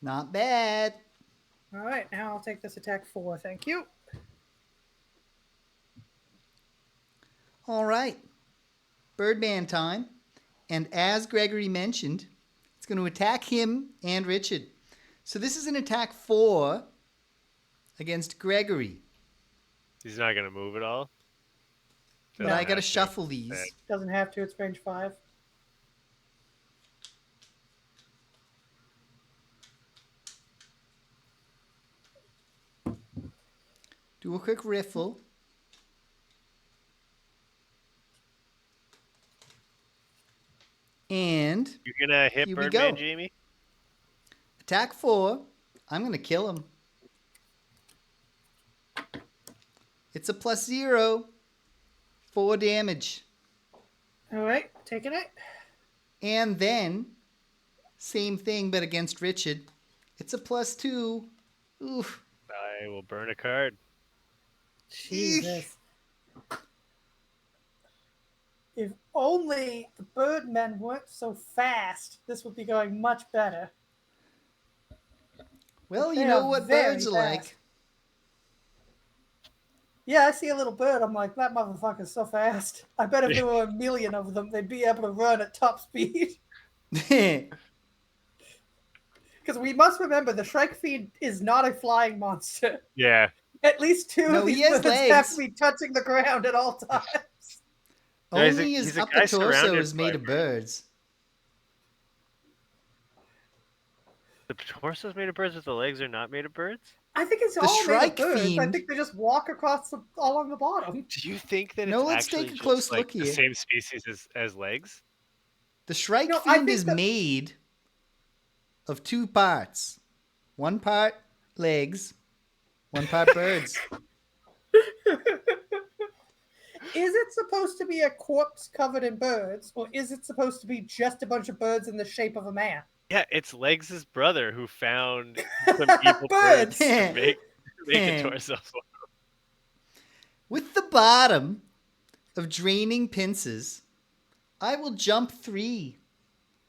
Not bad. All right, now I'll take this attack 4. Thank you. All right. Birdman time. And as Gregory mentioned, it's going to attack him and Richard. So this is an attack 4 against Gregory. He's not going to move at all. But I got to shuffle these. Doesn't have to. It's range 5. Do a quick riffle. And you're going to hit here we Birdman, go. Jaymee? Attack 4. I'm going to kill him. It's a +0. 4 damage. All right, taking it. And then, same thing, but against Richard. It's a +2. Oof. I will burn a card. Jesus. If only the Birdmen weren't so fast, this would be going much better. Well, you know what birds are like. Yeah, I see a little bird. I'm like, that motherfucker's so fast. I bet if there were a million of them, they'd be able to run at top speed. Because we must remember, the Shrike Fiend is not a flying monster. Yeah. At least 2 of these birds have to be touching the ground at all times. Only his upper torso is made of birds. The torso is made of birds, but the legs are not made of birds? I think it's all made of birds. I think they just walk across along the bottom. Do you think that no, it's let's actually take a close look look here. The same species as legs? The Shrike Fiend is made of 2 parts. 1 part legs, 1 part birds. Is it supposed to be a corpse covered in birds, or is it supposed to be just a bunch of birds in the shape of a man? Yeah, it's Legs' brother who found some evil birds to make a torso for him. With the bottom of draining pincers, I will jump 3.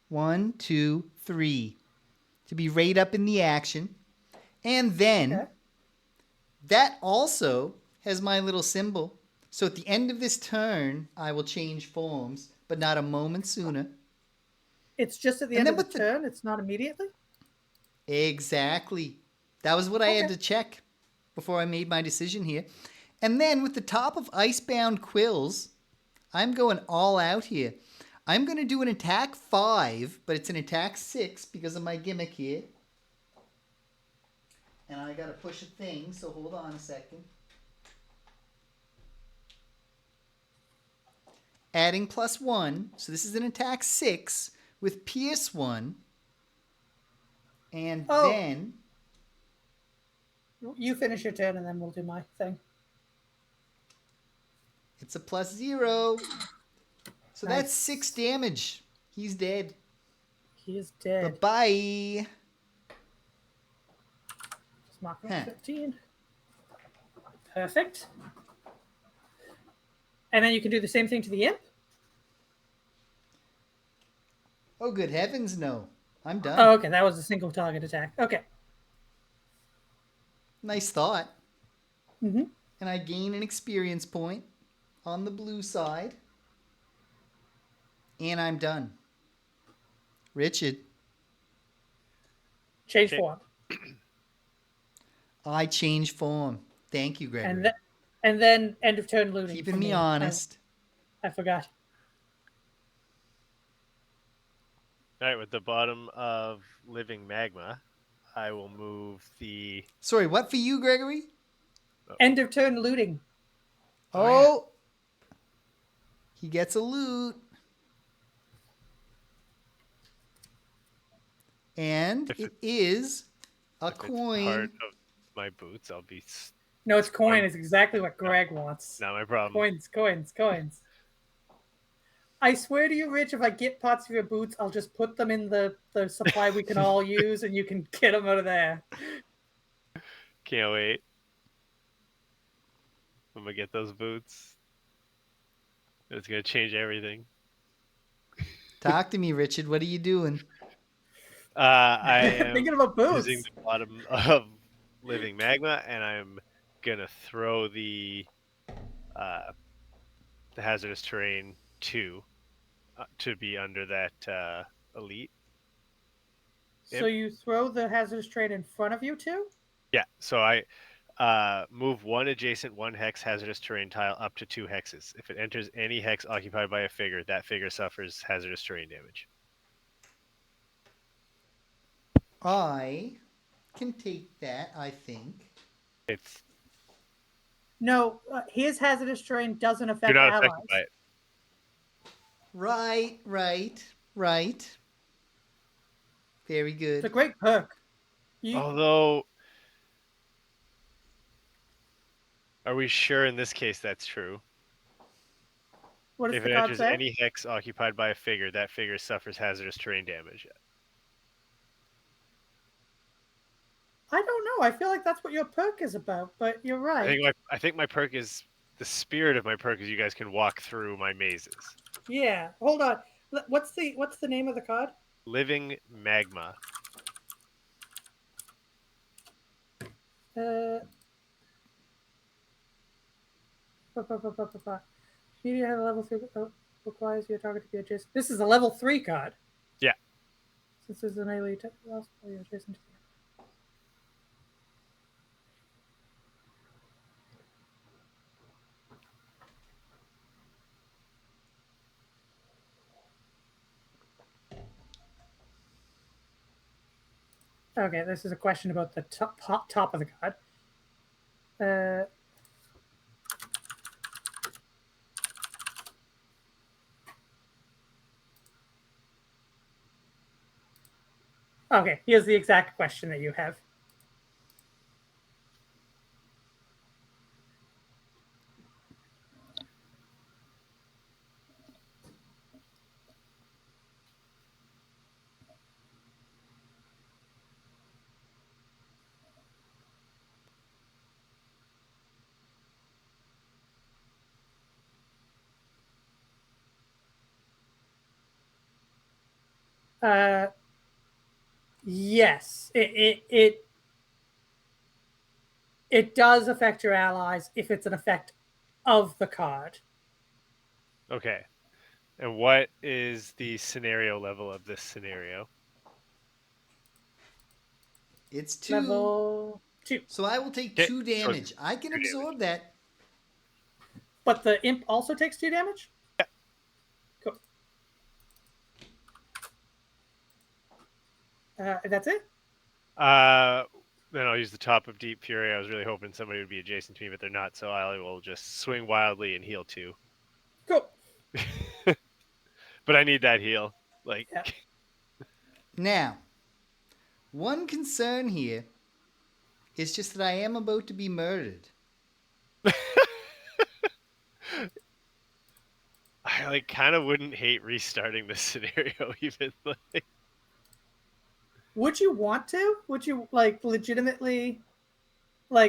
1, 2, 3. To be right up in the action. And then, that also has my little symbol. So at the end of this turn, I will change forms, but not a moment sooner. It's just at the end of the turn? It's not immediately? Exactly. That was what I had to check before I made my decision here. And then with the top of Icebound Quills, I'm going all out here. I'm going to do an attack 5, but it's an attack 6 because of my gimmick here. And I got to push a thing, so hold on a second. Adding +1, so this is an attack 6 with Pierce 1. And then... You finish your turn and then we'll do my thing. It's a +0. So that's 6 damage. He's dead. He is dead. Bye-bye. Just mark 15. Perfect. And then you can do the same thing to the imp? Oh, good heavens, no. I'm done. Oh, okay. That was a single target attack. Okay. Nice thought. Mm-hmm. And I gain an experience point on the blue side. And I'm done. Richard. Change Okay. form. I change form. Thank you, Gregory. And then end of turn looting. Keeping for me honest. I forgot. All right, with the bottom of living magma, I will move the. Sorry, what for you, Gregory? End of turn looting. Oh, he gets a loot. And it is a If it's coin. part of my boots, I'll be. No, it's coin. It's exactly what Greg wants. Not my problem. Coins, coins, coins. I swear to you, Rich, if I get parts of your boots, I'll just put them in the supply we can all use, and you can get them out of there. Can't wait. I'm gonna get those boots. It's gonna change everything. Talk to me, Richard. What are you doing? I am Thinking about boots. using the bottom of living magma, and I'm gonna throw the hazardous terrain 2 to be under that elite. So you throw the hazardous terrain in front of you too? Yeah. So I move one adjacent 1 hex hazardous terrain tile up to 2 hexes. If it enters any hex occupied by a figure, that figure suffers hazardous terrain damage. I can take that, I think. It's No, his hazardous terrain doesn't affect you're not allies. affected by it. Right. Very good. It's a great perk. Although, are we sure in this case that's true? What does If the it card enters say? any hex occupied by a figure, that figure suffers hazardous terrain damage. I don't know. I feel like that's what your perk is about, but you're right. I think my perk is the spirit of my perk is you guys can walk through my mazes. Yeah. Hold on. What's the name of the card? Living magma. Media has a level 3 requires your target to be adjacent. This is a level 3 card. Yeah. Since this is an elite, you're adjacent to Okay, this is a question about the top of the card. Okay, here's the exact question that you have. Yes, it does affect your allies if it's an effect of the card. Okay. And what is the scenario level of this scenario? It's 2. Level 2. So I will take 2 damage. I can absorb that. But the imp also takes 2 damage? Yeah. Cool. That's it? Then I'll use the top of Deep Fury. I was really hoping somebody would be adjacent to me, but they're not, so I will just swing wildly and heal 2. Cool. But I need that heal. Like Yeah. Now, one concern here is just that I am about to be murdered. I kind of wouldn't hate restarting this scenario even. Would you want to? Would you legitimately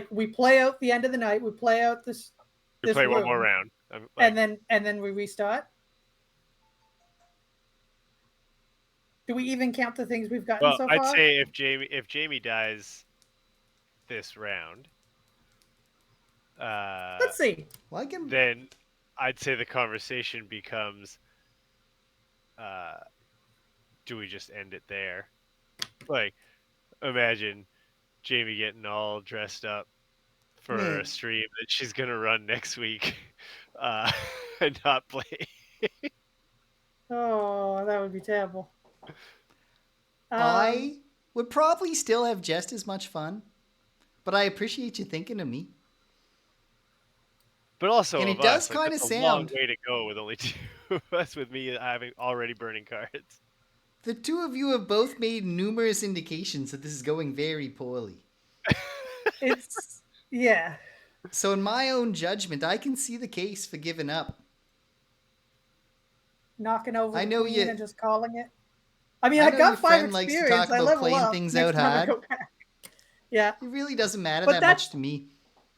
we play out the end of the night, we play out this play room, one more round. and then we restart? Do we even count the things we've gotten so far? I'd say if Jaymee dies this round, let's see. Well, then I'd say the conversation becomes, do we just end it there? imagine Jaymee getting all dressed up for a stream that she's gonna run next week, and not play. Oh, that would be terrible. I would probably still have just as much fun, but I appreciate you thinking of me. But also And of it does us, like, kinda that's a long sound- way to go with only 2 of us, with me having already burning cards. The two of you have both made numerous indications that this is going very poorly. Yeah. So in my own judgment, I can see the case for giving up. Knocking over I the know queen you- and just calling it. I mean, I I know got your 5 friend likes to experience. talk I about level playing up things next out time I hard. go back. Yeah, It really doesn't matter But that much to me.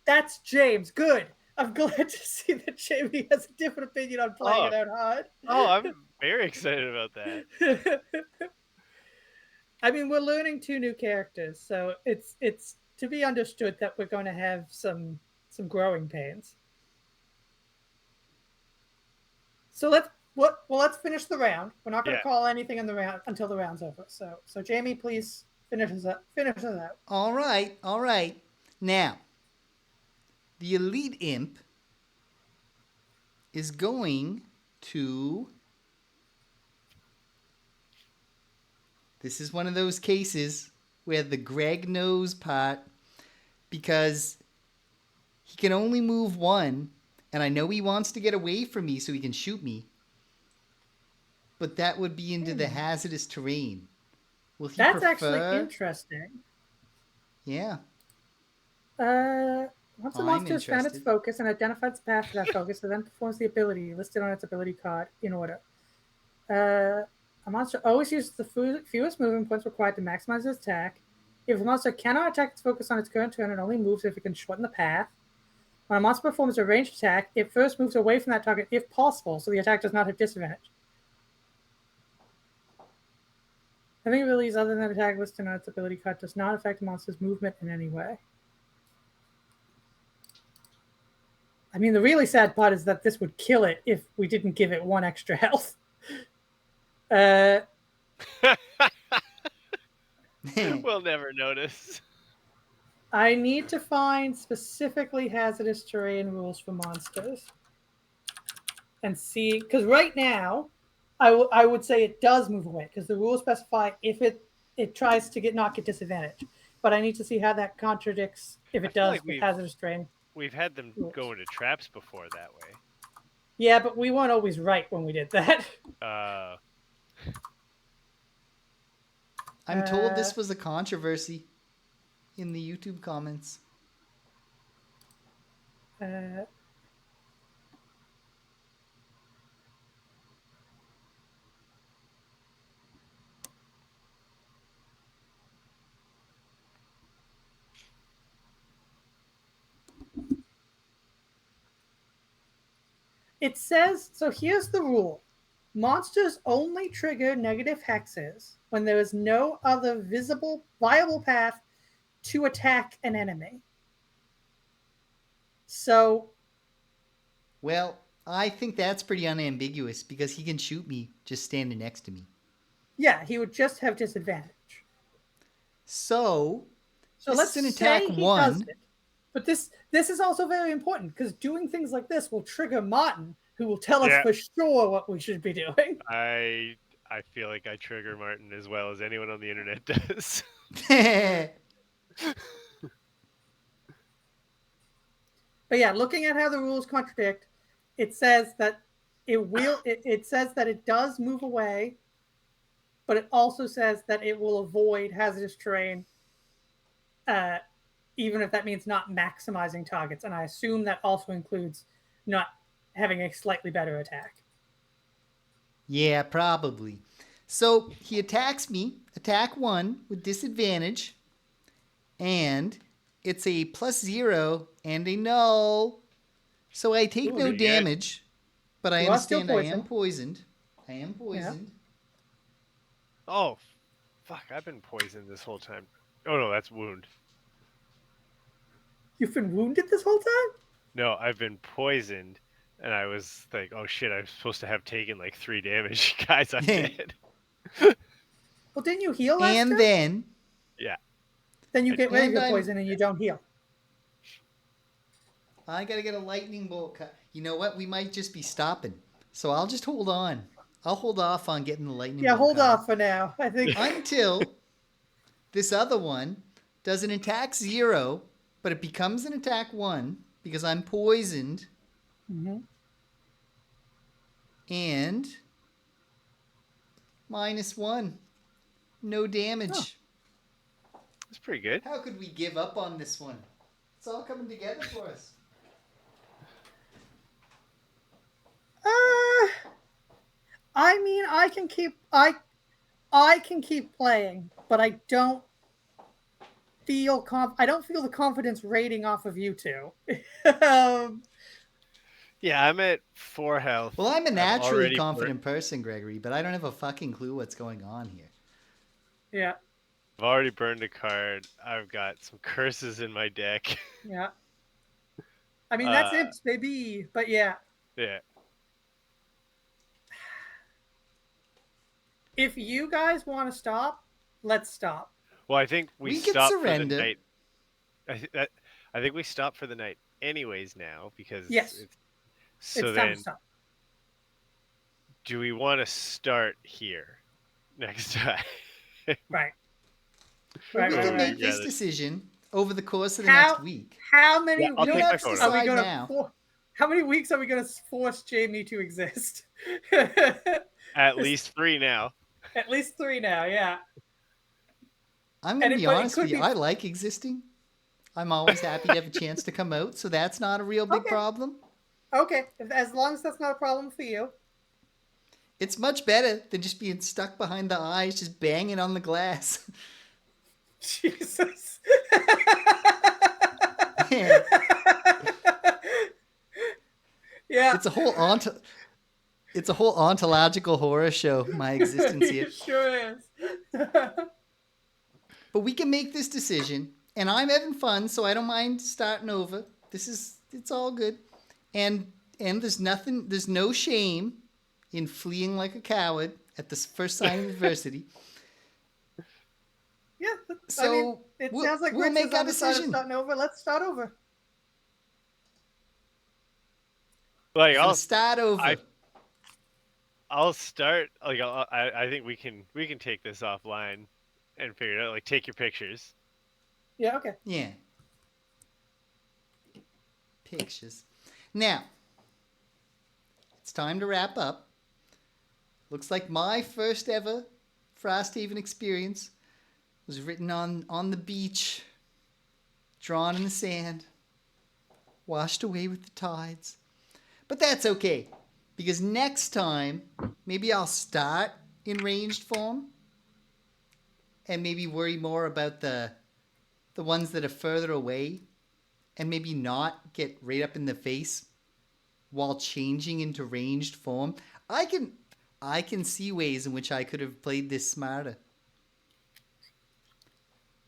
that's James. Good. I'm glad to see that Jaymee has a different opinion on playing it out hard. Oh, I'm very excited about that. I mean, we're learning 2 new characters, so it's to be understood that we're going to have some growing pains. So let's finish the round. We're not going to call anything in the round until the round's over. So Jaymee, please finish us out. All right. Now, the elite imp is going to... This is one of those cases where the Greg knows part, because he can only move 1, and I know he wants to get away from me so he can shoot me, but that would be into the hazardous terrain. Will he That's prefer... actually interesting. Yeah. Once a I'm monster has found its interested. focus and identified its path to that focus, it then performs the ability listed on its ability card in order. A monster always uses the fewest movement points required to maximize its attack. If a monster cannot attack its focus on its current turn, it only moves if it can shorten the path. When a monster performs a ranged attack, it first moves away from that target if possible, so the attack does not have disadvantage. Having abilities other than attack listed on its ability card does not affect a monster's movement in any way. I mean, the really sad part is that this would kill it if we didn't give it 1 extra health. We'll never notice. I need to find specifically hazardous terrain rules for monsters and see, because right now I would say it does move away because the rules specify if it tries to not get disadvantage, but I need to see how that contradicts if it does with hazardous terrain. We've had them go into traps before that way. Yeah, but we weren't always right when we did that. I'm told this was a controversy in the YouTube comments. It says, so here's the rule. Monsters only trigger negative hexes when there is no other viable path to attack an enemy. So... Well, I think that's pretty unambiguous because he can shoot me just standing next to me. Yeah, he would just have disadvantage. So let's say attack he 1. does it. But this is also very important because doing things like this will trigger Martin, who will tell us for sure what we should be doing. I feel like I trigger Martin as well as anyone on the internet does. But yeah, looking at how the rules contradict, it says that it says that it does move away, but it also says that it will avoid hazardous terrain, even if that means not maximizing targets. And I assume that also includes not having a slightly better attack. Yeah, probably. So he attacks me, attack 1 with disadvantage, and it's a +0 and a null. So I take no damage, but I understand I am poisoned. Yeah. Oh, fuck, I've been poisoned this whole time. Oh no, that's wound. You've been wounded this whole time? No, I've been poisoned, and I was like, oh shit, I'm supposed to have taken like 3 damage. Guys, I'm dead. Well, didn't you heal last And turn? then... Yeah. Then you get rid of And your I'm- poison and you don't heal. I gotta get a lightning bolt cut. You know what? We might just be stopping. So I'll just hold on. I'll hold off on getting the lightning Yeah, bolt hold cut off for now. I think. until this other one does an attack 0, but it becomes an attack 1 because I'm poisoned. Mhm. And -1. No damage. That's pretty good. How could we give up on this one? It's all coming together for us. I mean, I can keep playing, but I don't feel I don't feel the confidence rating off of you two. Yeah, I'm at 4 health. Well, I'm a I've naturally already confident person, Gregory, but I don't have a fucking clue what's going on here. Yeah, I've already burned a card. I've got some curses in my deck. yeah. I mean, that's it, baby. But yeah, Yeah. if you guys want to stop, let's stop. Well, I think we can stop for the surrender. night. I think we stop for the night anyways now because Yes. so It's time then to stop. do we want to start here next time? Right. We Right, can right, make right. this decision over the course of the How- next week. How many Yeah, I'll take weeks my photo. are we Decide gonna now. how many weeks are we gonna force Jaymee to exist? At least 3 now. At least 3 now, yeah. I'm going to And be but it honest could with you. be- I like existing. I'm always happy to have a chance to come out, so that's not a real big Okay. problem. Okay, as long as that's not a problem for you. It's much better than just being stuck behind the eyes, just banging on the glass. Jesus. Yeah. Yeah. It's a whole ontological horror show, my existence here. It sure is. But we can make this decision, and I'm having fun, so I don't mind starting over. It's all good. And there's no shame in fleeing like a coward at the first sign of adversity. Yeah. So I mean, it sounds like we'll Rich make is our on the side of decision. starting over. Let's start over. Like So start over. I'll start. Like I think we can take this offline and figure it out. Like take your pictures. Yeah, okay. Yeah. Pictures. Now, it's time to wrap up. Looks like my first ever Frosthaven experience was written on the beach, drawn in the sand, washed away with the tides. But that's okay, because next time, maybe I'll start in ranged form and maybe worry more about the ones that are further away and maybe not get right up in the face while changing into ranged form. I can see ways in which I could have played this smarter.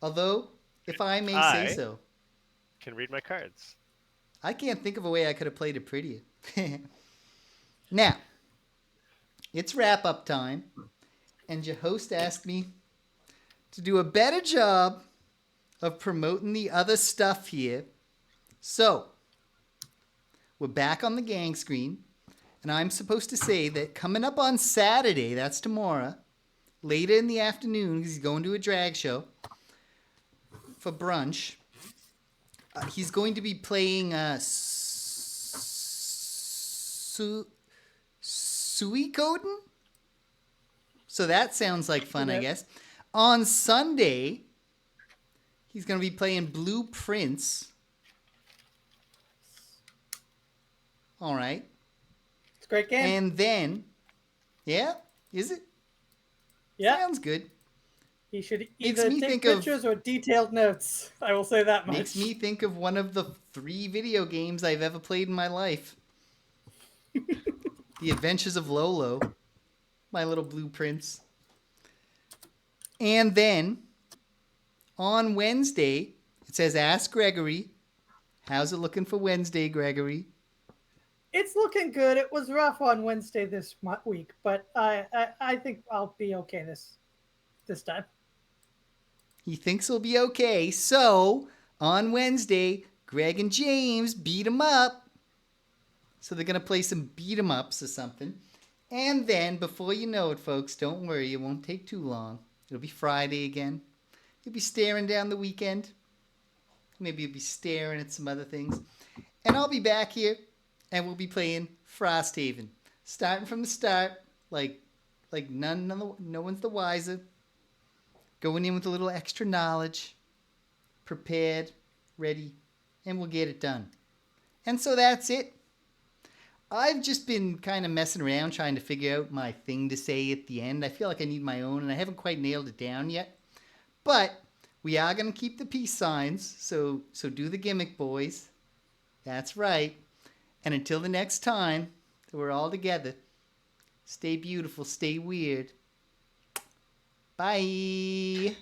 Although, if I may say so, Can read my cards. I can't think of a way I could have played it prettier. Now, it's wrap-up time, and your host asked me to do a better job of promoting the other stuff here. So, we're back on the gang screen, and I'm supposed to say that coming up on Saturday, that's tomorrow, later in the afternoon, because he's going to a drag show for brunch, he's going to be playing Suikoden? So that sounds like fun, I guess. On Sunday, he's going to be playing Blueprints. All right. It's a great game. And then, yeah, is it? Yeah. Sounds good. He should Makes either me take think of- pictures or detailed notes. I will say that much. Makes me think of one of the 3 video games I've ever played in my life. The Adventures of Lolo. My Little Blueprints. And then, on Wednesday, it says, Ask Gregory. How's it looking for Wednesday, Gregory? It's looking good. It was rough on Wednesday this week, but I think I'll be okay this time. He thinks he'll be okay. So, on Wednesday, Greg and James beat him up. So they're going to play some beat 'em ups or something. And then, before you know it, folks, don't worry, it won't take too long. It'll be Friday again. You'll be staring down the weekend. Maybe you'll be staring at some other things. And I'll be back here, and we'll be playing Frosthaven. Starting from the start, like no one's the wiser. Going in with a little extra knowledge. Prepared, ready, and we'll get it done. And so that's it. I've just been kind of messing around trying to figure out my thing to say at the end. I feel like I need my own, and I haven't quite nailed it down yet. But we are going to keep the peace signs, so do the gimmick, boys. That's right. And until the next time that we're all together, stay beautiful, stay weird. Bye.